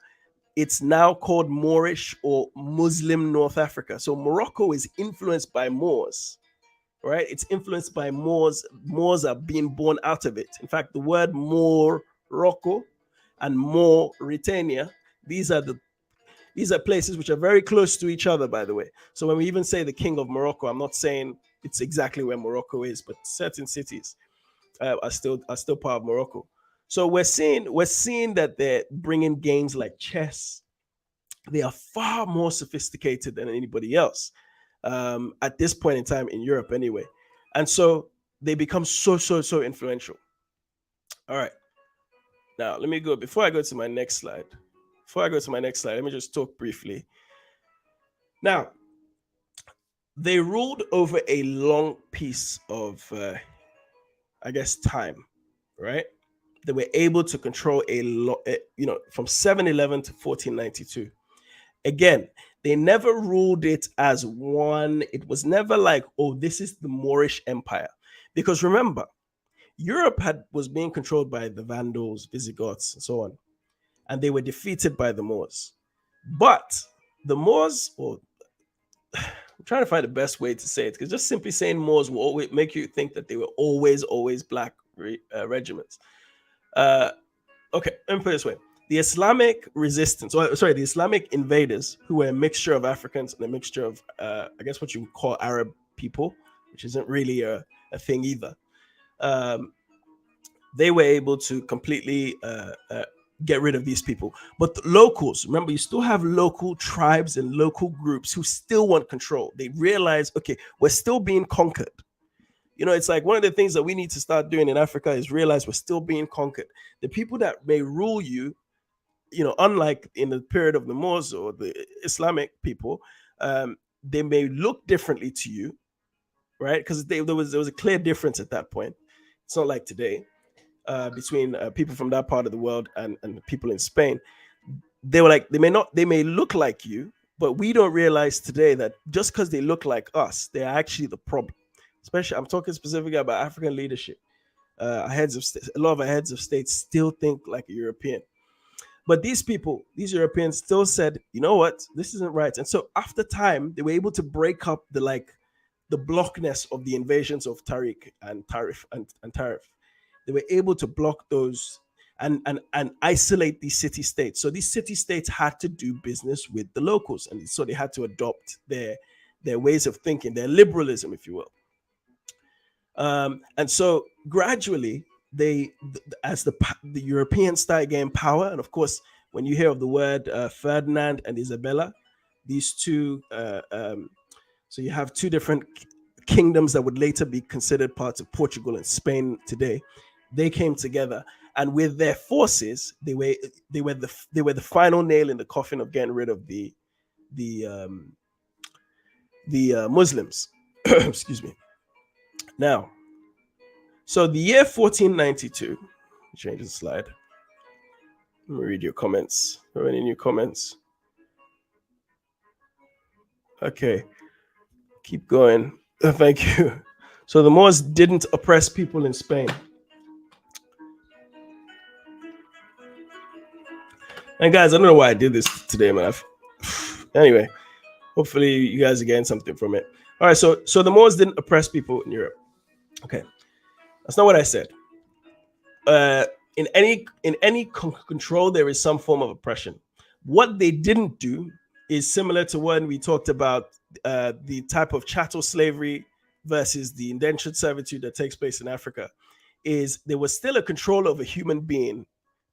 it's now called Moorish or Muslim North Africa. So Morocco is influenced by Moors, right? It's influenced by Moors. Moors are being born out of it. In fact, the word Morocco and Mauritania, these are places which are very close to each other, by the way. So when we even say the King of Morocco, I'm not saying it's exactly where Morocco is, but certain cities are still part of Morocco. So we're seeing that they're bringing games like chess. They are far more sophisticated than anybody else at this point in time in Europe, anyway. And so they become so influential. All right. Now let me go. Before I go to my next slide, let me just talk briefly. Now, they ruled over a long piece of, time, right? They were able to control a lot, from 711 to 1492. Again, they never ruled it as one. It was never like, oh, this is the Moorish Empire. Because remember, Europe was being controlled by the Vandals, Visigoths, and so on. And they were defeated by the Moors. But the Moors, I'm trying to find the best way to say it, because just simply saying Moors will always make you think that they were always black regiments. Okay, let me put it this way. The Islamic resistance, or sorry, the Islamic invaders, who were a mixture of Africans and a mixture of, I guess, what you would call Arab people, which isn't really a thing either. Um, they were able to completely get rid of these people. But the locals, remember, you still have local tribes and local groups who still want control. They realize, okay, we're still being conquered. It's like one of the things that we need to start doing in Africa is realize we're still being conquered. The people that may rule you, unlike in the period of the Moors or the Islamic people, they may look differently to you, right? Because there was a clear difference at that point. It's not like today between people from that part of the world and the people in Spain. They were like, they may look like you, but we don't realize today that just because they look like us, they're actually the problem. Especially, I'm talking specifically about African leadership. A lot of our heads of state still think like a European. But these Europeans still said, you know what, this isn't right. And so after time, they were able to break up the blockness of the invasions of Tariq and Tarif. They were able to block those and isolate these city states. So these city states had to do business with the locals, and so they had to adopt their ways of thinking, their liberalism, if you will. And so gradually, as the Europeans started getting power, and of course, when you hear of the word Ferdinand and Isabella, these two, so you have two different kingdoms that would later be considered parts of Portugal and Spain today. They came together, and with their forces, they were the final nail in the coffin of getting rid of the Muslims. Excuse me. Now, so the year 1492, change the slide. Let me read your comments. Are there any new comments? Okay, keep going. Thank you. So the Moors didn't oppress people in Spain. And guys, I don't know why I did this today, man. Anyway, hopefully you guys are getting something from it. All right, so the Moors didn't oppress people in Europe. Okay, that's not what I said. In any control, there is some form of oppression. What they didn't do is similar to when we talked about the type of chattel slavery versus the indentured servitude that takes place in Africa. Is there was still a control of a human being.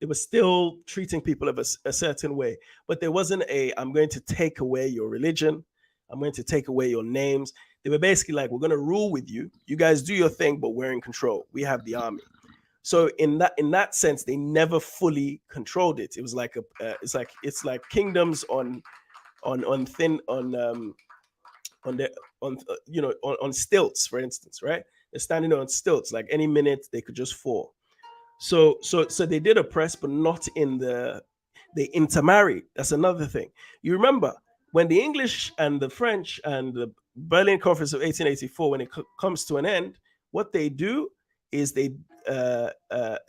They were still treating people of a certain way, but there wasn't I'm going to take away your religion. I'm going to take away your names. They were basically like, we're going to rule with you. You guys do your thing, but we're in control. We have the army. So in that sense, they never fully controlled it. It was like it's like kingdoms on stilts, for instance, right? They're standing on stilts. Like any minute they could just fall. So they did oppress, but not they intermarried. That's another thing. You remember when the English and the French and the Berlin Conference of 1884, when it comes to an end, what they do is they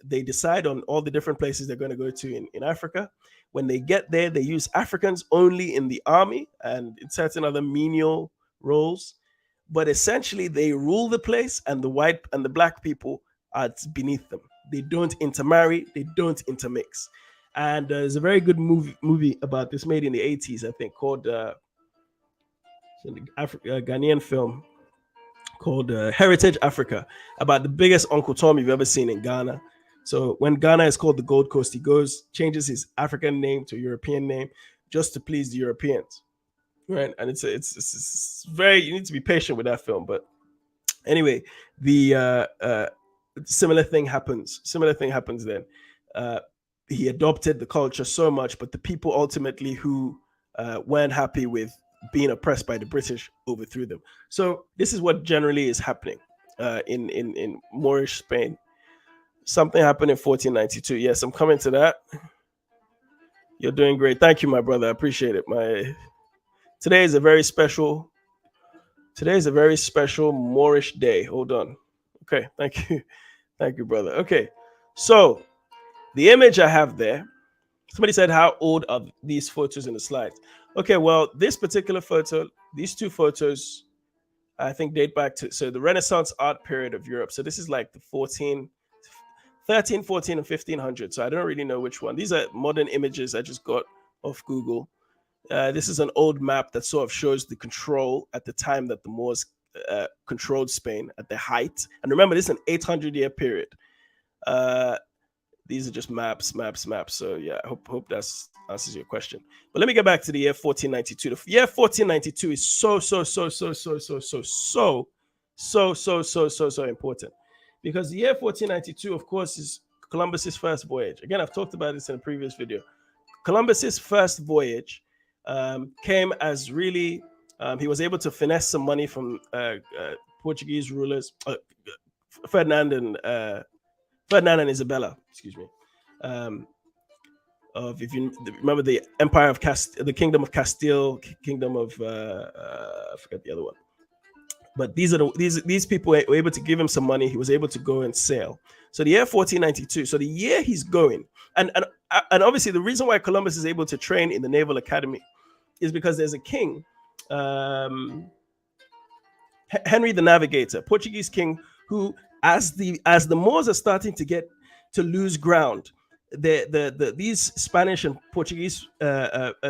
decide on all the different places they're going to go to in Africa. When they get there, they use Africans only in the army and in certain other menial roles. But essentially, they rule the place, and the white and the black people are beneath them. They don't intermarry. They don't intermix. And there's a very good movie about this made in the 80s, I think, called Ghanaian film called Heritage Africa, about the biggest Uncle Tom you've ever seen in Ghana. So when Ghana is called the Gold Coast, he changes his African name to a European name just to please the Europeans, right? And it's very, you need to be patient with that film. But anyway, the similar thing happens then. He adopted the culture so much, but the people ultimately who weren't happy with being oppressed by the British overthrew them. So this is what generally is happening in Moorish Spain. Something happened in 1492. Yes, I'm coming to that. You're doing great. Thank you, my brother. I appreciate it. Today is a very special Moorish day. Hold on. Okay, thank you, brother. Okay, so the image I have there. Somebody said, how old are these photos in the slides? Okay, well, this particular photo, these two photos, I think date back to the Renaissance art period of Europe. So this is like the 13, 14, and 1500. So I don't really know which one. These are modern images I just got off Google. This is an old map that sort of shows the control at the time that the Moors controlled Spain at their height. And remember, this is an 800-year period. These are just maps. So yeah, I hope that answers your question. But let me get back to the year 1492. The year 1492 is so important, because the year 1492, of course, is Columbus's first voyage. Again, I've talked about this in a previous video. Columbus's first voyage came as really he was able to finesse some money from Portuguese rulers, Ferdinand and Isabella, excuse me. Of, if you remember, the Empire of the Kingdom of Castile, Kingdom of I forget the other one. But these people were able to give him some money. He was able to go and sail. So the year 1492. So the year he's going, and obviously the reason why Columbus is able to train in the Naval Academy is because there's a king, Henry the Navigator, Portuguese king, who, as the Moors are starting to lose ground, these Spanish and Portuguese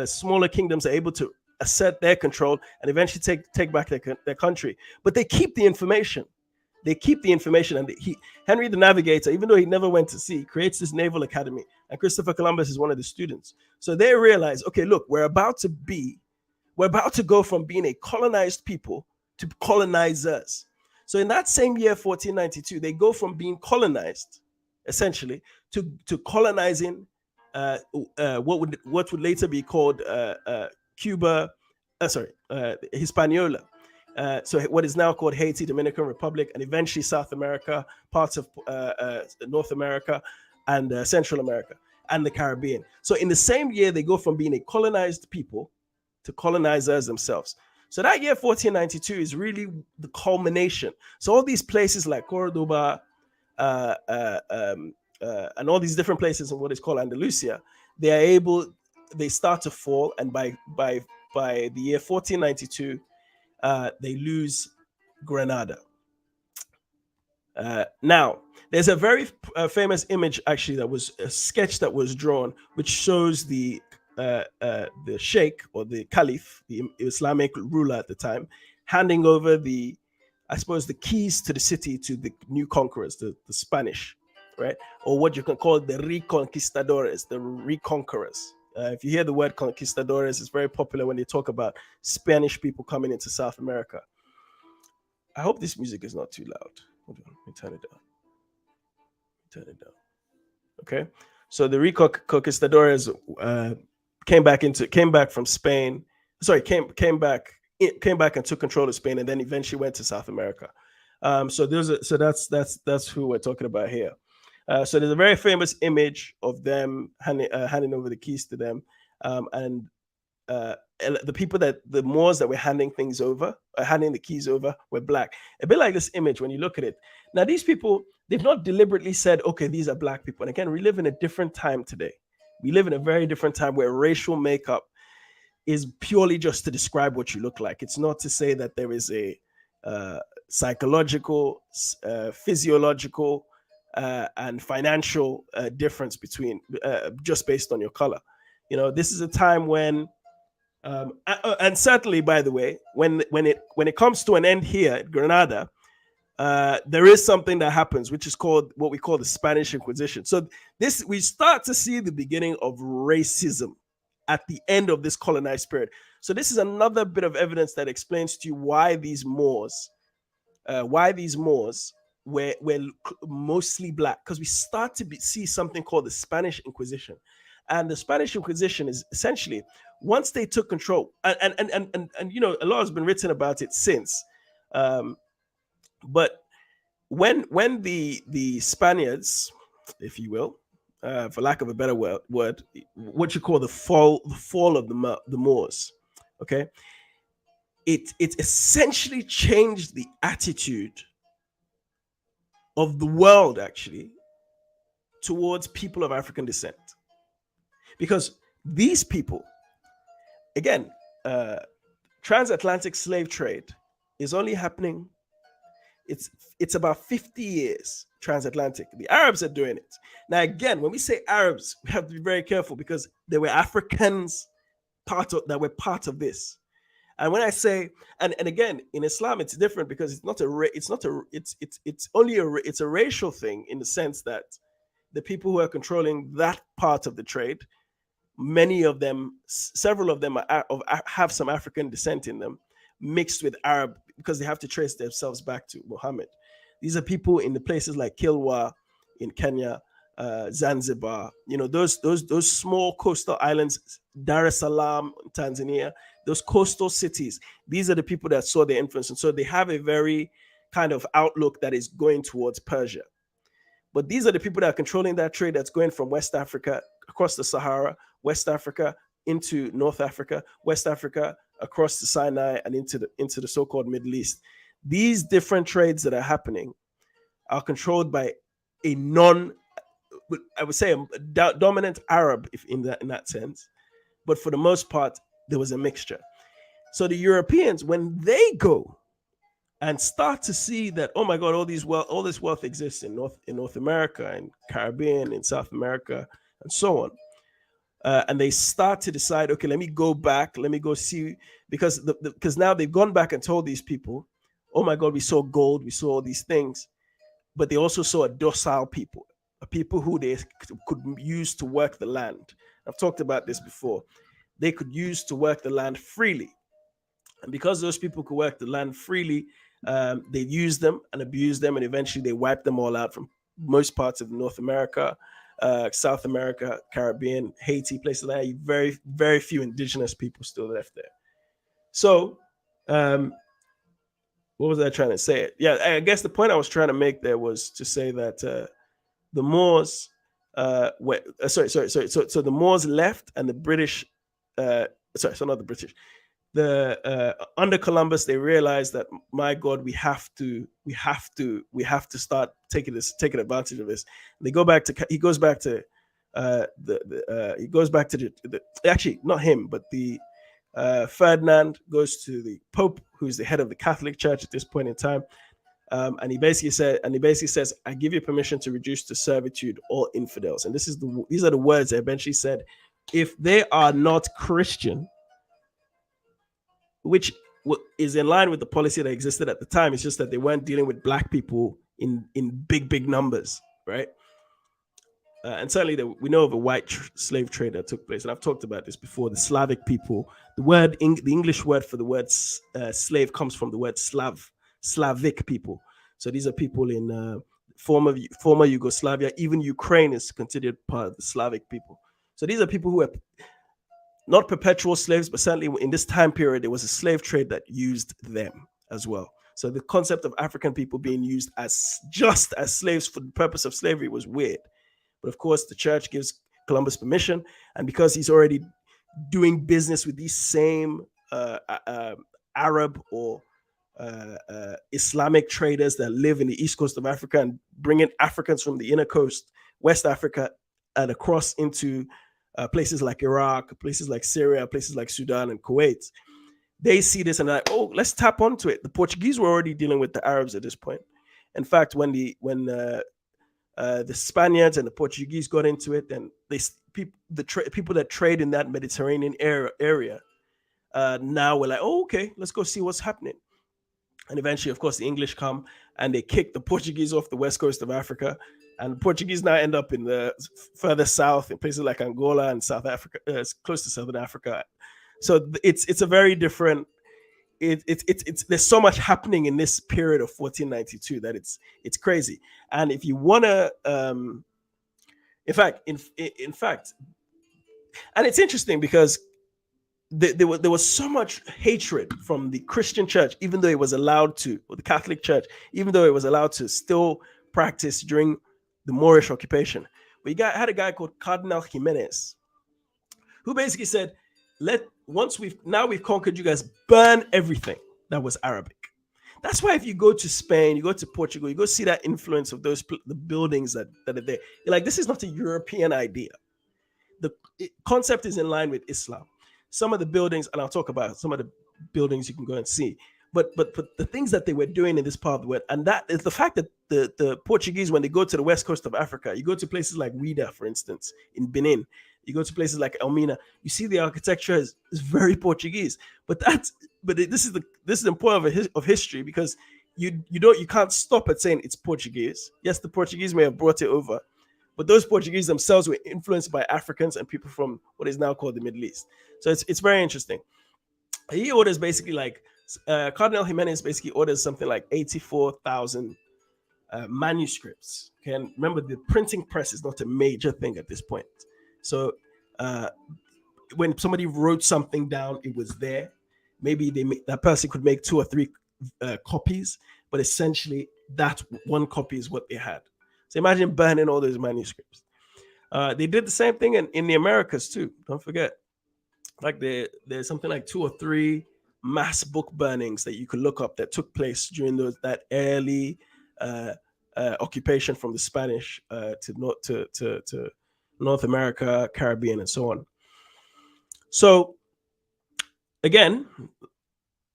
smaller kingdoms are able to assert their control and eventually take back their country. But they keep the information. And Henry the Navigator, even though he never went to sea, creates this naval academy, and Christopher Columbus is one of the students. So they realize, okay, look, we're about to go from being a colonized people to colonizers. So in that same year, 1492, they go from being colonized, essentially, to colonizing what would later be called Hispaniola. So what is now called Haiti, Dominican Republic, and eventually South America, parts of North America, and Central America, and the Caribbean. So in the same year, they go from being a colonized people to colonizers themselves. So that year, 1492, is really the culmination. So all these places like Cordoba, and all these different places in what is called Andalusia, they start to fall, and by the year 1492, they lose Granada. Now, there's a very famous image, actually, that was a sketch that was drawn, which shows the sheikh, or the caliph, the Islamic ruler at the time, handing over the keys to the city to the new conquerors, the Spanish, right? Or what you can call the reconquistadores, the reconquerors. If you hear the word conquistadores, it's very popular when they talk about Spanish people coming into South America. I hope this music is not too loud. Hold on, let me turn it down. Okay, so the reconquistadores came back from Spain. Sorry, came back and took control of Spain, and then eventually went to South America. So that's who we're talking about here. So there's a very famous image of them handing over the keys to them, and the people the Moors that were handing the keys over were black. A bit like this image when you look at it. Now these people, they've not deliberately said, okay, these are black people. And again, we live in a different time today. We live in a very different time where racial makeup is purely just to describe what you look like. It's not to say that there is a psychological, physiological, and financial difference between just based on your color. This is a time when, and certainly, by the way, when it comes to an end here at Granada, there is something that happens, which is called what we call the Spanish Inquisition. So we start to see the beginning of racism at the end of this colonized period. So this is another bit of evidence that explains to you why these Moors were mostly black, because we start to see something called the Spanish Inquisition. And the Spanish Inquisition is essentially, once they took control, and a lot has been written about it since, but when the Spaniards, if you will, for lack of a better word, what you call the fall of the Moors, okay, it essentially changed the attitude of the world, actually, towards people of African descent. Because these people, again, transatlantic slave trade is only happening It's about 50 years transatlantic. The Arabs are doing it. Now, again, when we say Arabs, we have to be very careful because there were Africans that were part of this. And when I say, and again, in Islam, it's different because it's a racial thing in the sense that the people who are controlling that part of the trade, many of them, several of them have some African descent in them, mixed with Arab, because they have to trace themselves back to Muhammad. These are people in the places like Kilwa in Kenya, Zanzibar, those small coastal islands, Dar es Salaam, Tanzania, those coastal cities. These are the people that saw the influence, and so they have a very kind of outlook that is going towards Persia. But these are the people that are controlling that trade that's going from West Africa across the Sahara, West Africa into North Africa, West Africa across the Sinai and into the so-called Middle East. These different trades that are happening are controlled by a I would say a dominant Arab, if in that sense. But for the most part, there was a mixture. So the Europeans, when they go and start to see that, oh my God, all this wealth exists in North America and Caribbean, in South America, and so on. And they start to decide, okay, let me go back, let me go see, because now they've gone back and told these people, oh my God, we saw gold, we saw all these things, but they also saw a docile people, a people who they could use to work the land. I've talked about this before. They could use to work the land freely. And because those people could work the land freely, they used them and abused them, and eventually they wiped them all out from most parts of North America, South America, Caribbean, Haiti, places like that. Very, very few indigenous people still left there. So, what was I trying to say? Yeah, I guess the point I was trying to make there was to say that the Moors, so the Moors left, and the British, not the British. Under Columbus, they realized that, my God, we have to start taking advantage of this. And he goes back to actually not him, but the Ferdinand goes to the Pope, who's the head of the Catholic Church at this point in time, and he basically says, I give you permission to reduce to servitude all infidels. And these are the words that eventually said, if they are not Christian, which is in line with the policy that existed at the time. It's just that they weren't dealing with black people in big numbers, right? And certainly we know of a white slave trade that took place. And I've talked about this before. The Slavic people, the English word for the word slave comes from the word Slavic people. So these are people in former Yugoslavia. Even Ukraine is considered part of the Slavic people. So these are people who are not perpetual slaves, but certainly in this time period, there was a slave trade that used them as well. So the concept of African people being used just as slaves for the purpose of slavery was weird. But of course, the church gives Columbus permission. And because he's already doing business with these same Arab or Islamic traders that live in the east coast of Africa and bringing Africans from the inner coast, West Africa, and across into places like Iraq, places like Syria, places like Sudan and Kuwait, they see this and they're like, oh, let's tap onto it. The Portuguese were already dealing with the Arabs at this point. In fact, when the Spaniards and the Portuguese got into it, then people that trade in that Mediterranean area now we're like, oh, okay, let's go see what's happening. And eventually, of course, the English come and they kick the Portuguese off the west coast of Africa. And the Portuguese now end up in the further south in places like Angola and South Africa, close to Southern Africa. So it's a very different. There's so much happening in this period of 1492 that it's crazy. And if you wanna, in fact, and it's interesting because there was so much hatred from the Christian church, even though it was allowed to, or the Catholic Church, even though it was allowed to still practice during the Moorish occupation. But had a guy called Cardinal Jimenez, who basically said, once we've conquered you guys, burn everything that was Arabic. That's why if you go to Spain, you go to Portugal, you go see that influence of the buildings that are there. You're like, this is not a European idea. The concept is in line with Islam. Some of the buildings, and I'll talk about some of the buildings you can go and see, but the things that they were doing in this part of the world, and that is the fact that the Portuguese, when they go to the west coast of Africa, you go to places like Ouida, for instance, in Benin, you go to places like Elmina, you see the architecture is very Portuguese. This is important of history, because you can't stop at saying it's Portuguese. Yes, the Portuguese may have brought it over, but those Portuguese themselves were influenced by Africans and people from what is now called the Middle East. So it's very interesting. He orders basically like Cardinal Jimenez basically orders something like 84,000 manuscripts. Okay, and remember, the printing press is not a major thing at this point. So when somebody wrote something down, it was there. Maybe that person could make 2 or 3 copies, but essentially that one copy is what they had. So imagine burning all those manuscripts. They did the same thing in the Americas too. Don't forget, like there's something like 2 or 3 mass book burnings that you could look up that took place during that early occupation from the Spanish to North America, Caribbean, and so on. So again,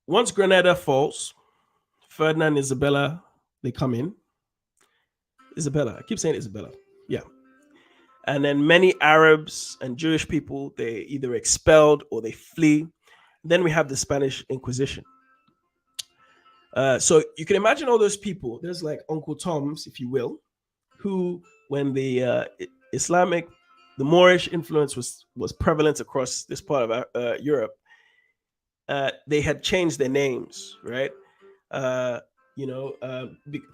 once Granada falls, Ferdinand and Isabella, they come in. Isabella, I keep saying Isabella. Yeah. And then many Arabs and Jewish people, they either expelled or they flee. Then we have the Spanish Inquisition. So you can imagine all those people. There's like Uncle Toms, if you will, who, when the Moorish influence was prevalent across this part of Europe, they had changed their names, right? To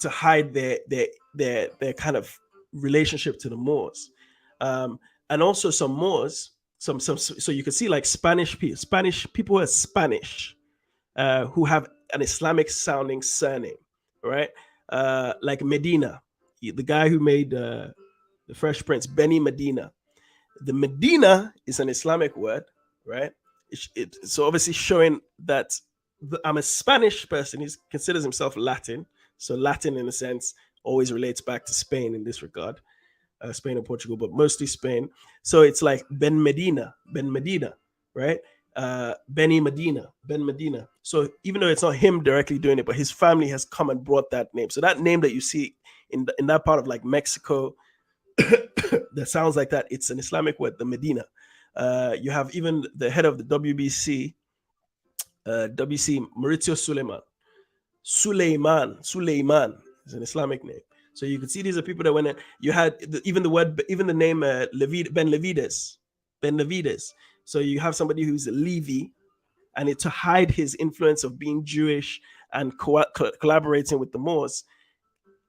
hide their kind of relationship to the Moors, and also some Moors, so you can see like Spanish people who are Spanish, who have an Islamic sounding surname, right? Like Medina, the guy who made the Fresh Prince, Benny Medina. The Medina is an Islamic word, right? So obviously showing that I'm a Spanish person. He considers himself Latin. So Latin, in a sense, always relates back to Spain in this regard. Spain and Portugal, but mostly Spain. So it's like Ben Medina, right? Benny Medina, Ben Medina. So even though it's not him directly doing it, but his family has come and brought that name. So that name that you see in that part of like Mexico, that sounds like that, it's an Islamic word, the Medina. You have even the head of the WBC, Maurizio Suleiman is an Islamic name. So you can see these are people that went in. You had even the name Ben Levides. So you have somebody who's a Levi, and to hide his influence of being Jewish and collaborating with the Moors,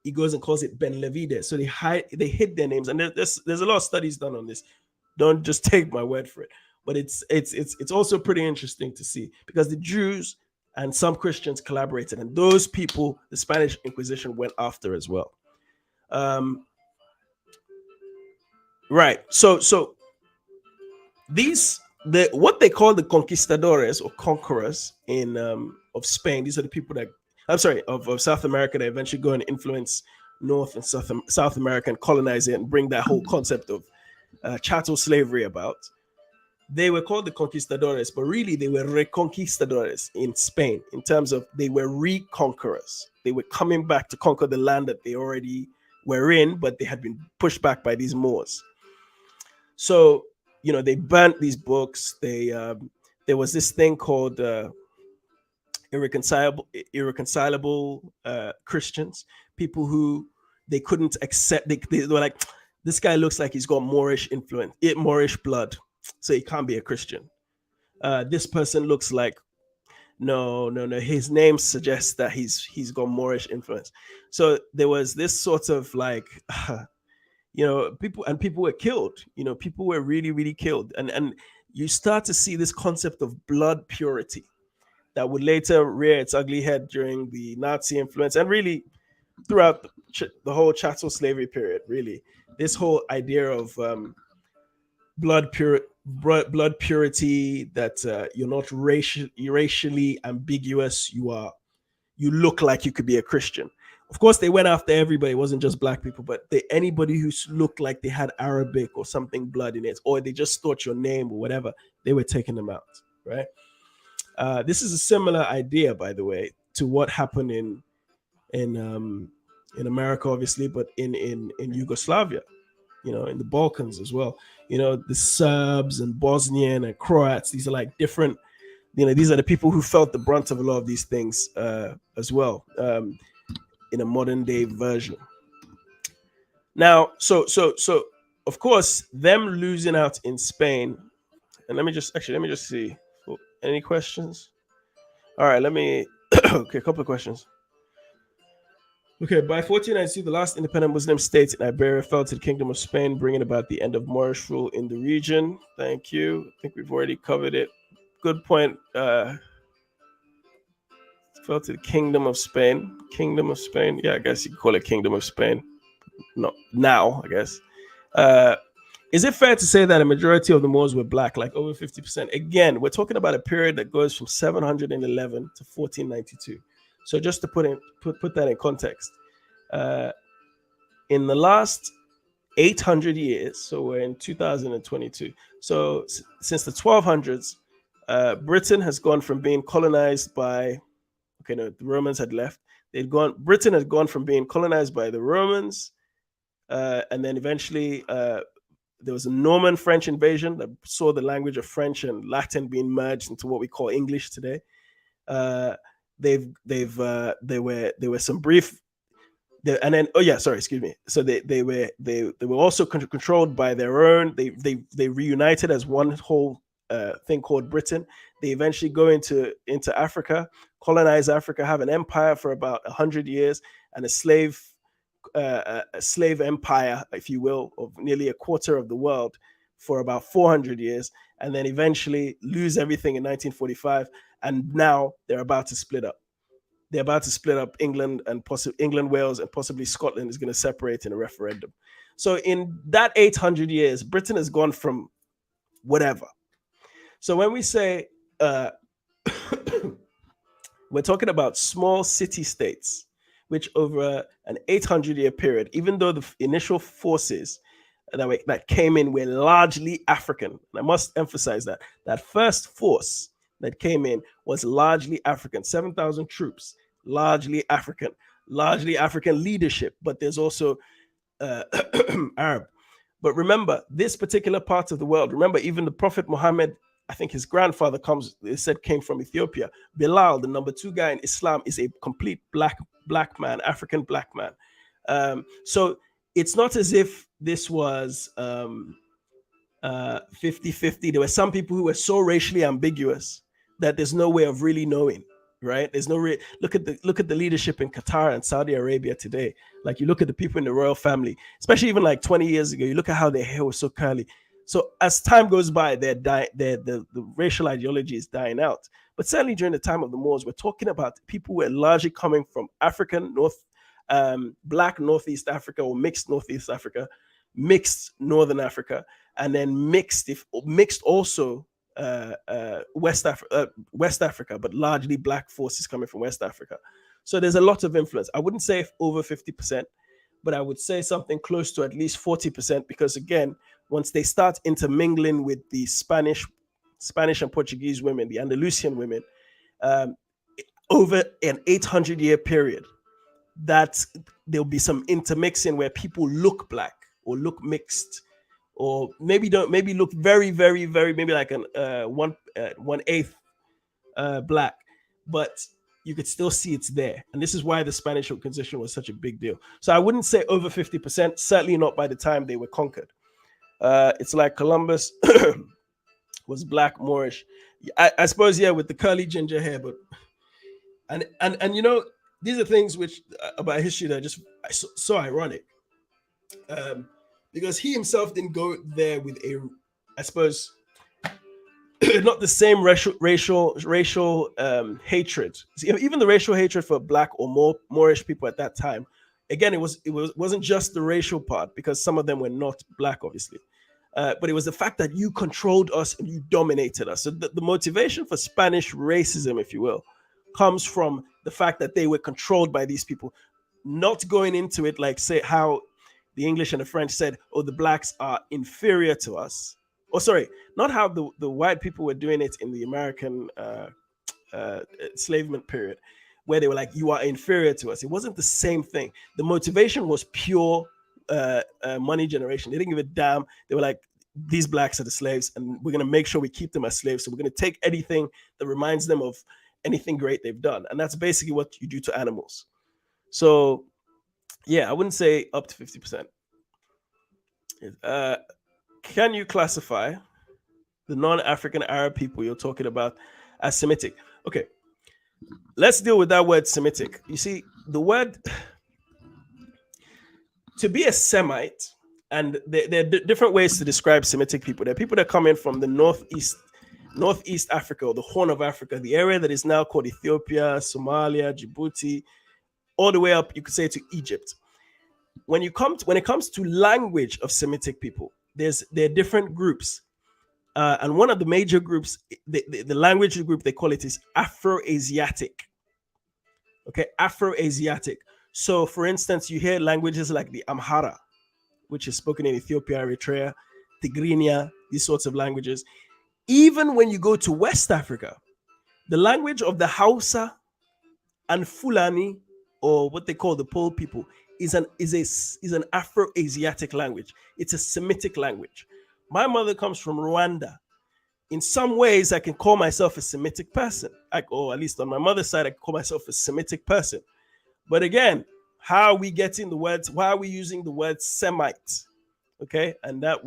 he goes and calls it Ben Levides. So they hid their names, and there's a lot of studies done on this. Don't just take my word for it, but it's also pretty interesting to see, because the Jews and some Christians collaborated, and those people the Spanish Inquisition went after as well. Right. So what they call the conquistadores or conquerors of Spain. These are the people that of South America that eventually go and influence North and South America and colonize it and bring that whole concept of chattel slavery about. They were called the conquistadores, but really they were reconquistadores in Spain, in terms of they were reconquerors. They were coming back to conquer the land that they already were in, but they had been pushed back by these Moors. So, they burnt these books. There was this thing called irreconcilable Christians, people who they couldn't accept. They were like, this guy looks like he's got Moorish influence, Moorish blood, so he can't be a Christian. This person looks like, no, his name suggests that he's got Moorish influence. So there was this sort of like, people were killed. People were really, really killed, and you start to see this concept of blood purity that would later rear its ugly head during the Nazi influence, and really throughout the whole chattel slavery period. Really, this whole idea of blood purity, that you're not racially ambiguous. You look like you could be a Christian. Of course, they went after everybody. It wasn't just black people, but anybody who looked like they had Arabic or something blood in it, or they just thought your name or whatever, they were taking them out, right? This is a similar idea, by the way, to what happened in America, obviously, but in Yugoslavia, in the Balkans as well. The Serbs and Bosnian and Croats. These are like different. These are the people who felt the brunt of a lot of these things as well, in a modern day version. Now, so of course, them losing out in Spain. And let me just see. Any questions? All right, let me. Okay, a couple of questions. Okay, by 1492, the last independent Muslim state in Iberia fell to the Kingdom of Spain, bringing about the end of Moorish rule in the region. Thank you. I think we've already covered it. Good point. Fell to the Kingdom of Spain. Kingdom of Spain. Yeah, I guess you could call it Kingdom of Spain. No, now, I guess. Is it fair to say that a majority of the Moors were black, like over 50%? Again, we're talking about a period that goes from 711 to 1492. So just to put that in context, in the last 800 years, so we're in 2022. So since the 1200s, Britain has gone from being colonized by, the Romans had left. Britain had gone from being colonized by the Romans, and then eventually there was a Norman French invasion that saw the language of French and Latin being merged into what we call English today. There were some brief, and then excuse me. So they were also controlled by their own. They reunited as one whole thing called Britain. They eventually go into Africa, colonize Africa, have an empire for about 100 years, and a slave empire, if you will, of nearly a quarter of the world for about 400 years, and then eventually lose everything in 1945. And now they're about to split up. They're about to split up England and England, Wales, and possibly Scotland is going to separate in a referendum. So in that 800 years, Britain has gone from whatever. So when we say we're talking about small city states, which over an 800-year period, even though the initial forces that came in were largely African, and I must emphasize that first force that came in was largely African, 7,000 troops, largely African leadership, but there's also Arab. But remember, this particular part of the world, even the Prophet Mohammed, I think his grandfather came from Ethiopia. Bilal, the number 2 guy in Islam, is a complete black man, African black man. So it's not as if this was 50-50. There were some people who were so racially ambiguous that there's no way of really knowing, right? There's no look at the leadership in Qatar and Saudi Arabia today. Like, you look at the people in the royal family, especially even like 20 years ago, you look at how their hair was so curly. So as time goes by, the racial ideology is dying out. But certainly during the time of the Moors, we're talking about people who were largely coming from African, black Northeast Africa, or mixed Northeast Africa, mixed Northern Africa, and then mixed also West Africa, but largely black forces coming from West Africa. So there's a lot of influence. I wouldn't say over 50%, but I would say something close to at least 40%, because again, once they start intermingling with the Spanish and Portuguese women, the Andalusian women, over an 800-year period, that there'll be some intermixing where people look black or look mixed, or maybe look very, very, very, maybe like an 1/8 black, but you could still see it's there. And this is why the Spanish Inquisition was such a big deal. So I wouldn't say over 50%, certainly not by the time they were conquered. It's like Columbus was black Moorish. I suppose, yeah, with the curly ginger hair, but and these are things which about history that are just so ironic, because he himself didn't go there with I suppose, not the same racial hatred. Even the racial hatred for black or Moorish people at that time. Again, it wasn't just the racial part, because some of them were not black, obviously. But it was the fact that you controlled us and you dominated us. So the motivation for Spanish racism, if you will, comes from the fact that they were controlled by these people. Not going into it like, say, how the English and the French said, oh, the blacks are inferior to us. Oh, sorry, not how the white people were doing it in the American enslavement period, where they were like, you are inferior to us. It wasn't the same thing. The motivation was pure money generation. They didn't give a damn. They were like, these blacks are the slaves, and we're going to make sure we keep them as slaves. So we're going to take anything that reminds them of anything great they've done. And that's basically what you do to animals. So, yeah, I wouldn't say up to 50%. Can you classify the non-African Arab people you're talking about as Semitic? Okay, let's deal with that word Semitic. You see, the word, to be a Semite, and there are different ways to describe Semitic people. There are people that come in from the Northeast Africa, or the Horn of Africa, the area that is now called Ethiopia, Somalia, Djibouti, all the way up, you could say, to Egypt. When it comes to language of Semitic people, there are different groups. And one of the major groups, the language group, they call it is Afro-Asiatic. Okay, Afro-Asiatic. So, for instance, you hear languages like the Amhara, which is spoken in Ethiopia, Eritrea, Tigrinya, these sorts of languages. Even when you go to West Africa, the language of the Hausa and Fulani, or what they call the Pole people, is an Afro-Asiatic language. It's a Semitic language. My mother comes from Rwanda. In some ways, I can call myself a Semitic person, or at least on my mother's side, I can call myself a Semitic person. But again, how are we getting the words? Why are we using the word Semite? Okay, and that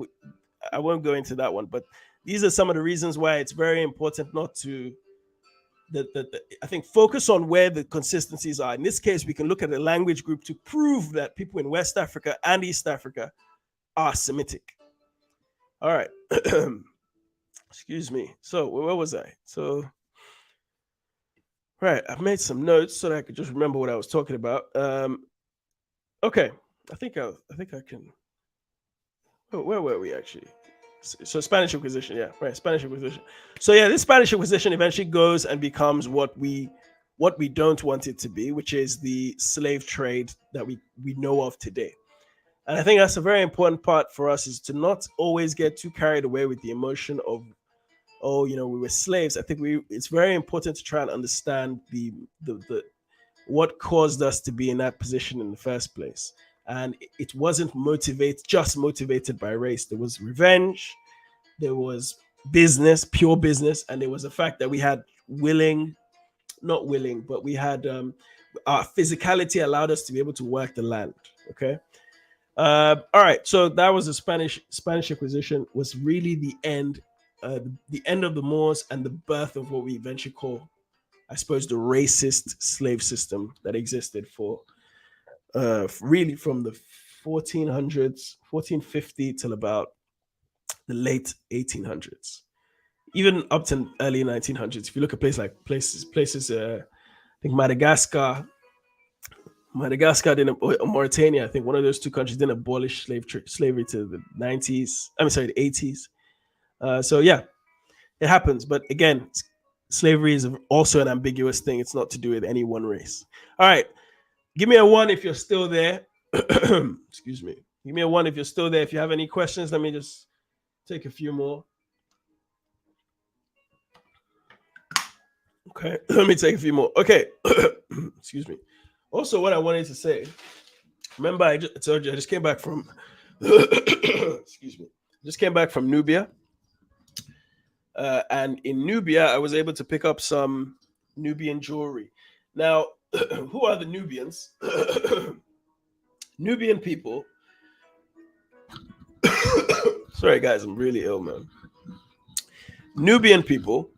I won't go into that one. But these are some of the reasons why it's very important not to. I think focus on where the consistencies are. In this case, we can look at a language group to prove that people in West Africa and East Africa are Semitic. All right. Excuse me. So where was I? So, right, I've made some notes so that I could just remember what I was talking about. Okay, I think I can. Oh, where were we actually? So Spanish Inquisition, yeah, right, Spanish Inquisition. So yeah, this Spanish Inquisition eventually goes and becomes what we don't want it to be, which is the slave trade that we know of today. And I think that's a very important part for us, is to not always get too carried away with the emotion of, oh, we were slaves. I think it's very important to try and understand the what caused us to be in that position in the first place. And it wasn't just motivated by race. There was revenge, there was business, pure business, and there was the fact that we had not willing, but we had our physicality allowed us to be able to work the land. Okay. All right. So that was the Spanish Inquisition. Was really the end of the Moors and the birth of what we eventually call, I suppose, the racist slave system that existed for really from the 1450 till about the late 1800s, even up to early 1900s. If you look at places, I think Madagascar didn't, or Mauritania, I think one of those two countries didn't abolish slavery to the 90s. I'm sorry, the 80s. So yeah, it happens. But again, slavery is also an ambiguous thing. It's not to do with any one race. All right. Give me a 1 if you're still there. Excuse me. Give me a 1 if you're still there. If you have any questions, let me just take a few more. Okay. Let me take a few more. Okay. Excuse me. Also, what I wanted to say, remember I told you I just came back from excuse me. Just came back from Nubia. And in Nubia, I was able to pick up some Nubian jewelry. Now, who are the Nubians? Nubian people. Sorry, guys, I'm really ill, man. Nubian people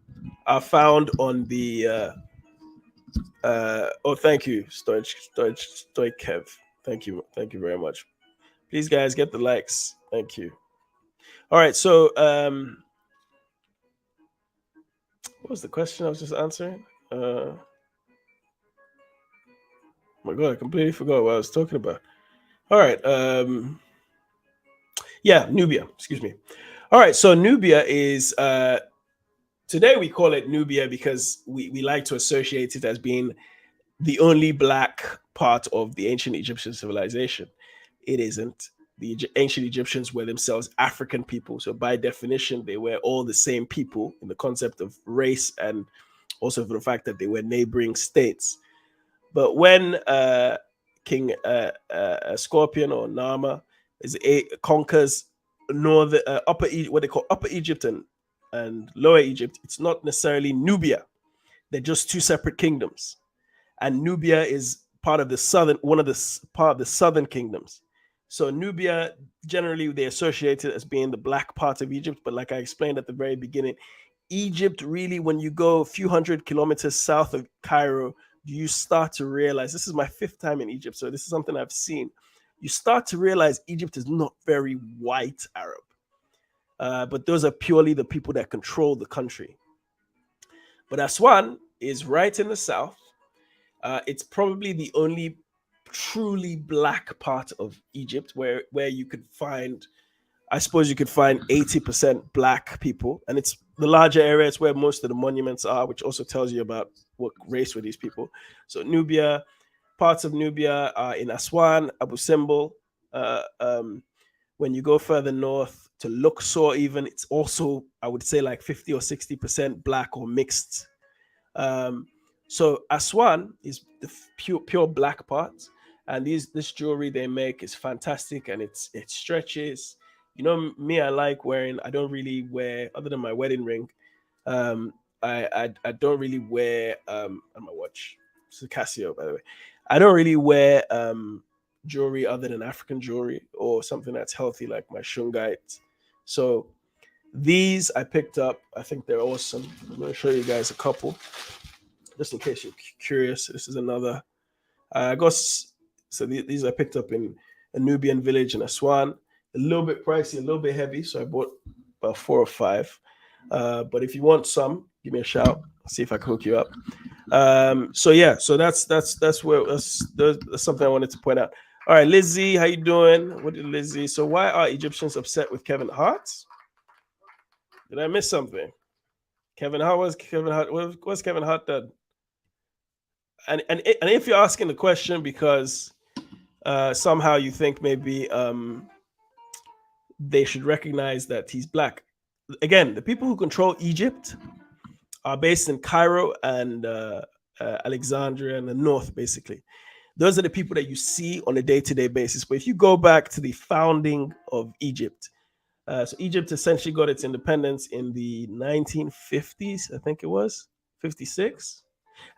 are found on the. Oh, thank you, Stoikev. Thank you very much. Please, guys, get the likes. Thank you. All right, so what was the question I was just answering? Oh my God, I completely forgot what I was talking about. All right. Yeah, Nubia. Excuse me. All right. So Nubia is today we call it Nubia because we like to associate it as being the only black part of the ancient Egyptian civilization. It isn't. The ancient Egyptians were themselves African people. So by definition, they were all the same people in the concept of race, and also for the fact that they were neighboring states. But when King Scorpion or Nama conquers upper Egypt, what they call Upper Egypt and Lower Egypt, it's not necessarily Nubia. They're just two separate kingdoms, and Nubia is part of the southern kingdoms. So Nubia, generally they associate it as being the black part of Egypt, but like I explained at the very beginning, Egypt really, when you go a few hundred kilometers south of Cairo, you start to realize, this is my 5th time in Egypt, so this is something I've seen. You start to realize Egypt is not very white Arab, but those are purely the people that control the country. But Aswan is right in the south. It's probably the only truly black part of Egypt where you could find, I suppose you could find 80% black people, and it's the larger areas where most of the monuments are, which also tells you about what race were these people. So Nubia, parts of Nubia are in Aswan, Abu Simbel. When you go further north to Luxor, even, it's also, I would say, like 50 or 60% black or mixed. So Aswan is the pure black part, and this jewelry they make is fantastic, and it stretches. You know me, I don't really wear, other than my wedding ring. I don't really wear on my watch. It's a Casio, by the way. I don't really wear jewelry other than African jewelry or something that's healthy like my shungite. So these I picked up. I think they're awesome. I'm going to show you guys a couple, just in case you're curious. This is another. These I picked up in a Nubian village in Aswan. A little bit pricey, a little bit heavy, so I bought about 4 or 5. But if you want some, give me a shout. I'll see if I can hook you up. So that's something I wanted to point out. All right, Lizzie, how you doing? What did Lizzie? So why are Egyptians upset with Kevin Hart? Did I miss something? What's Kevin Hart done? And if you're asking the question because somehow you think maybe they should recognize that he's black. Again, the people who control Egypt are based in Cairo and Alexandria and the north, basically. Those are the people that you see on a day-to-day basis. But if you go back to the founding of Egypt, so Egypt essentially got its independence in the 1950s, I think it was, 56.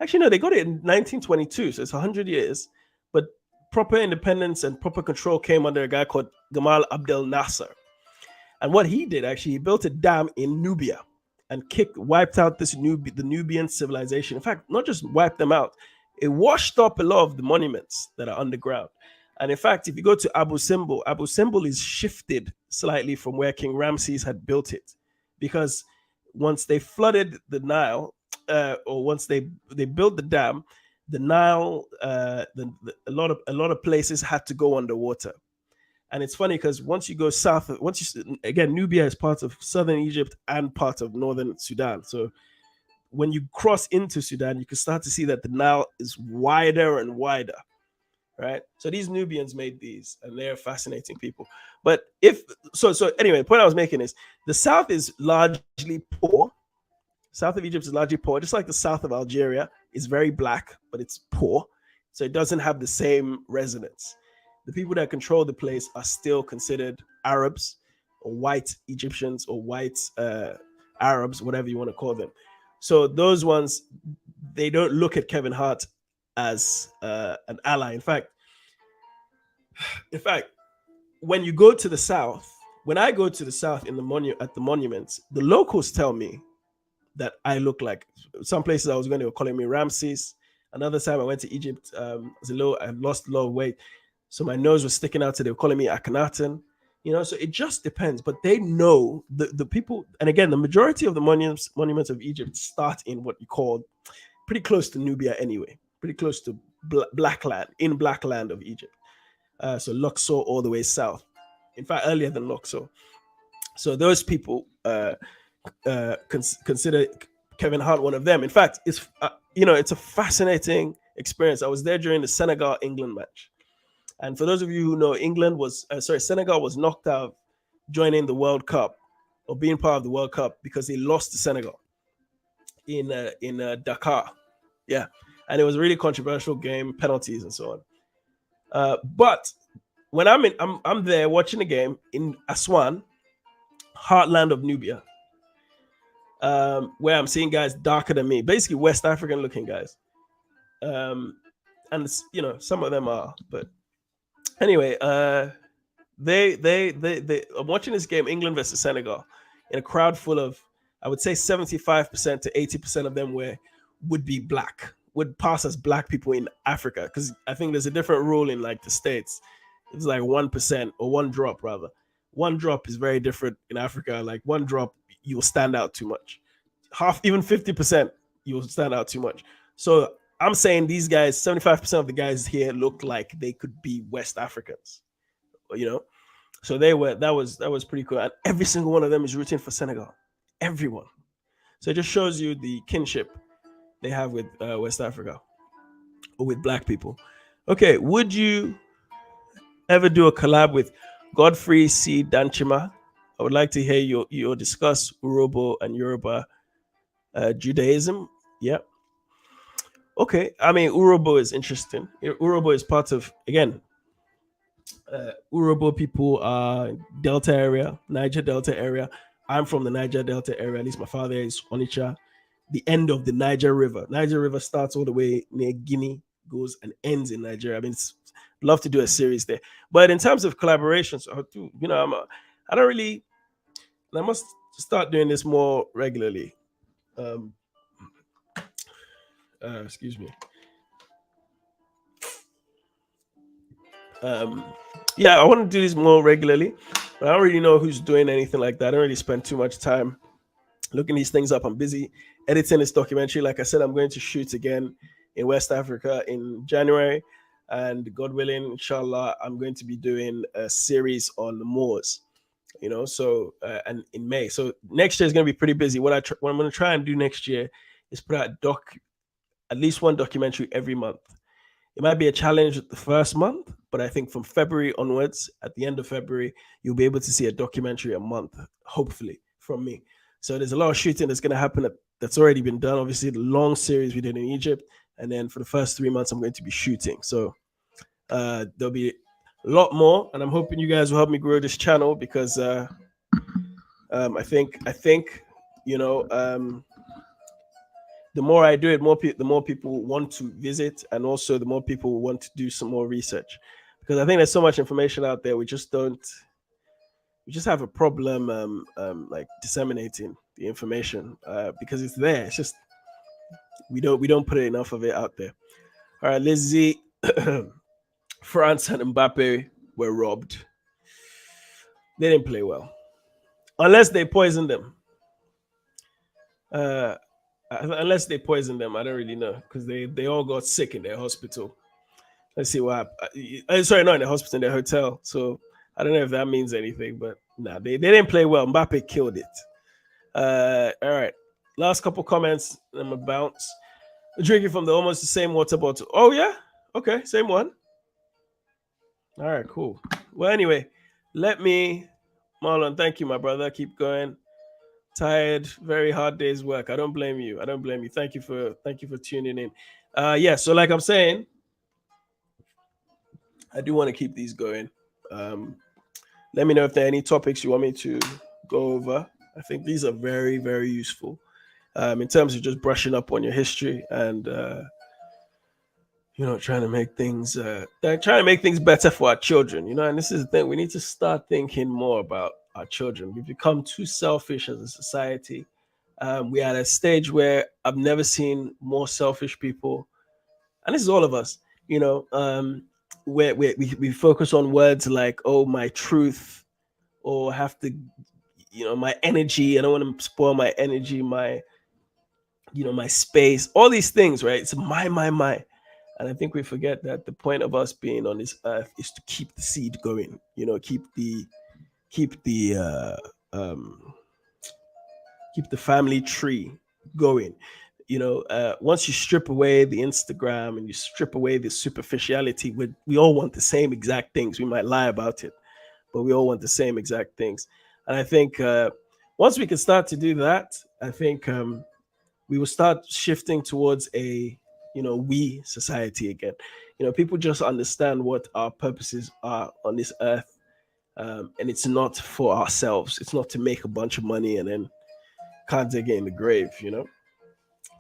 Actually, no, they got it in 1922, so it's 100 years. But proper independence and proper control came under a guy called Gamal Abdel Nasser. And what he did, actually, he built a dam in Nubia and wiped out the Nubian civilization. In fact, not just wiped them out, it washed up a lot of the monuments that are underground. And in fact, if you go to Abu Simbel is shifted slightly from where King Ramses had built it, because once they flooded the Nile, or once they built the dam, the Nile, a lot of places had to go underwater. And it's funny because once you go south, Nubia is part of southern Egypt and part of northern Sudan. So when you cross into Sudan, you can start to see that the Nile is wider and wider, right? So these Nubians made these, and they're fascinating people. But anyway, the point I was making is the south is largely poor. South of Egypt is largely poor, just like the south of Algeria is very black, but it's poor. So it doesn't have the same resonance. The people that control the place are still considered Arabs or white Egyptians or white Arabs, whatever you want to call them. So those ones, they don't look at Kevin Hart as an ally. In fact, when you go to the south, when I go to the south in at the monuments, the locals tell me that I look like, some places I was going to calling me Ramses. Another time I went to Egypt, I lost a lot of weight, so my nose was sticking out, so they were calling me Akhenaten. So it just depends. But they know the people, and again, the majority of the monuments of Egypt start in what you call pretty close to Nubia anyway, pretty close to black land of Egypt. So Luxor all the way south. In fact, earlier than Luxor. So those people consider Kevin Hart one of them. In fact, it's a fascinating experience. I was there during the Senegal-England match. And for those of you who know, Senegal was knocked out joining the World Cup or being part of the World Cup because they lost to Senegal in Dakar. Yeah. and it was a really controversial game, penalties and so on. But when I'm there watching the game in Aswan, heartland of Nubia, where I'm seeing guys darker than me, basically West African looking guys. And some of them are, but anyway, they I'm watching this game, England versus Senegal, in a crowd full of, I would say 75% to 80% of them would be black, would pass as black people in Africa, because I think there's a different rule in like the States. It's like 1% or one drop rather. One drop is very different in Africa. Like one drop, you will stand out too much. Half, even 50%, you will stand out too much. So I'm saying these guys, 75% of the guys here look like they could be West Africans, So they were, that was pretty cool. And every single one of them is rooting for Senegal. Everyone. So it just shows you the kinship they have with West Africa or with black people. Okay, would you ever do a collab with Godfrey C. Danchima? I would like to hear you discuss Urobo and Yoruba Judaism. Yeah. Okay. I mean, Urobo is interesting. Urobo is part of, again, Urobo people are Delta area, Niger Delta area. I'm from the Niger Delta area. At least my father is Onitsha, the end of the Niger River. Niger River starts all the way near Guinea, goes and ends in Nigeria. I mean, love to do a series there. But in terms of collaborations, I don't really. I must start doing this more regularly. Excuse me. Yeah, I want to do this more regularly, but I don't really know who's doing anything like that. I don't really spend too much time looking these things up. I'm busy editing this documentary. Like I said, I'm going to shoot again in West Africa in January, and God willing, inshallah, I'm going to be doing a series on the Moors. And in May. So next year is going to be pretty busy. What I'm going to try and do next year is put out at least one documentary every month. It might be a challenge the first month, but I think from February onwards, at the end of February, you'll be able to see a documentary a month, hopefully, from me. So there's a lot of shooting that's going to happen that's already been done. Obviously, the long series we did in Egypt. And then for the first 3 months, I'm going to be shooting. So there'll be a lot more. And I'm hoping you guys will help me grow this channel because I think the more I do it, the more people want to visit, and also the more people want to do some more research, because I think there's so much information out there. We just have a problem like disseminating the information because it's there. It's just we don't put enough of it out there. All right, let's see. France and Mbappe were robbed. They didn't play well, unless they poisoned them. Unless they poisoned them, I don't really know, because they all got sick in their hospital. Let's see what happened. Sorry, not in the hospital, in their hotel. So I don't know if that means anything, but nah, they didn't play well. Mbappe killed it. All right. Last couple comments, I'm gonna bounce. Drinking from almost the same water bottle. Oh yeah? Okay, same one. All right, cool. Well, anyway, Marlon, thank you, my brother. Keep going. Tired, very hard day's work. I don't blame you. Thank you for tuning in. Yeah, so like I'm saying, I do want to keep these going. Let me know if there are any topics you want me to go over. I think these are very, very useful in terms of just brushing up on your history and trying to make things better for our children. And this is the thing, we need to start thinking more about our children. We've become too selfish as a society. We're at a stage where I've never seen more selfish people, and this is all of us. Where we focus on words like, oh, my truth, or have to, my energy. I don't want to spoil my energy, my space, all these things, right? It's my. And I think we forget that the point of us being on this earth is to keep the seed going, keep the family tree going. Once you strip away the Instagram and you strip away the superficiality, we all want the same exact things. We might lie about it, but we all want the same exact things. And I think once we can start to do that, I think we will start shifting towards a we society again. People just understand what our purposes are on this earth, and it's not for ourselves. It's not to make a bunch of money and then can't take it in the grave.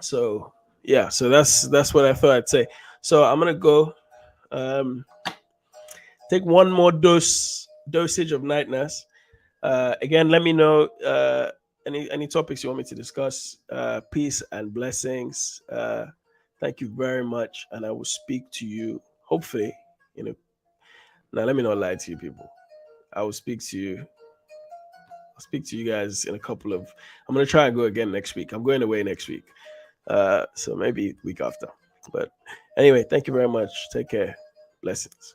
So yeah, so that's what I thought I'd say. So I'm gonna go um, take one more dosage of night nurse. Again, let me know any topics you want me to discuss. Peace and blessings. Thank you very much, and I will speak to you hopefully. Now let me not lie to you, people. I will speak to you. I'll speak to you guys in a couple of. I'm gonna try and go again next week. I'm going away next week, so maybe week after. But anyway, thank you very much. Take care. Blessings.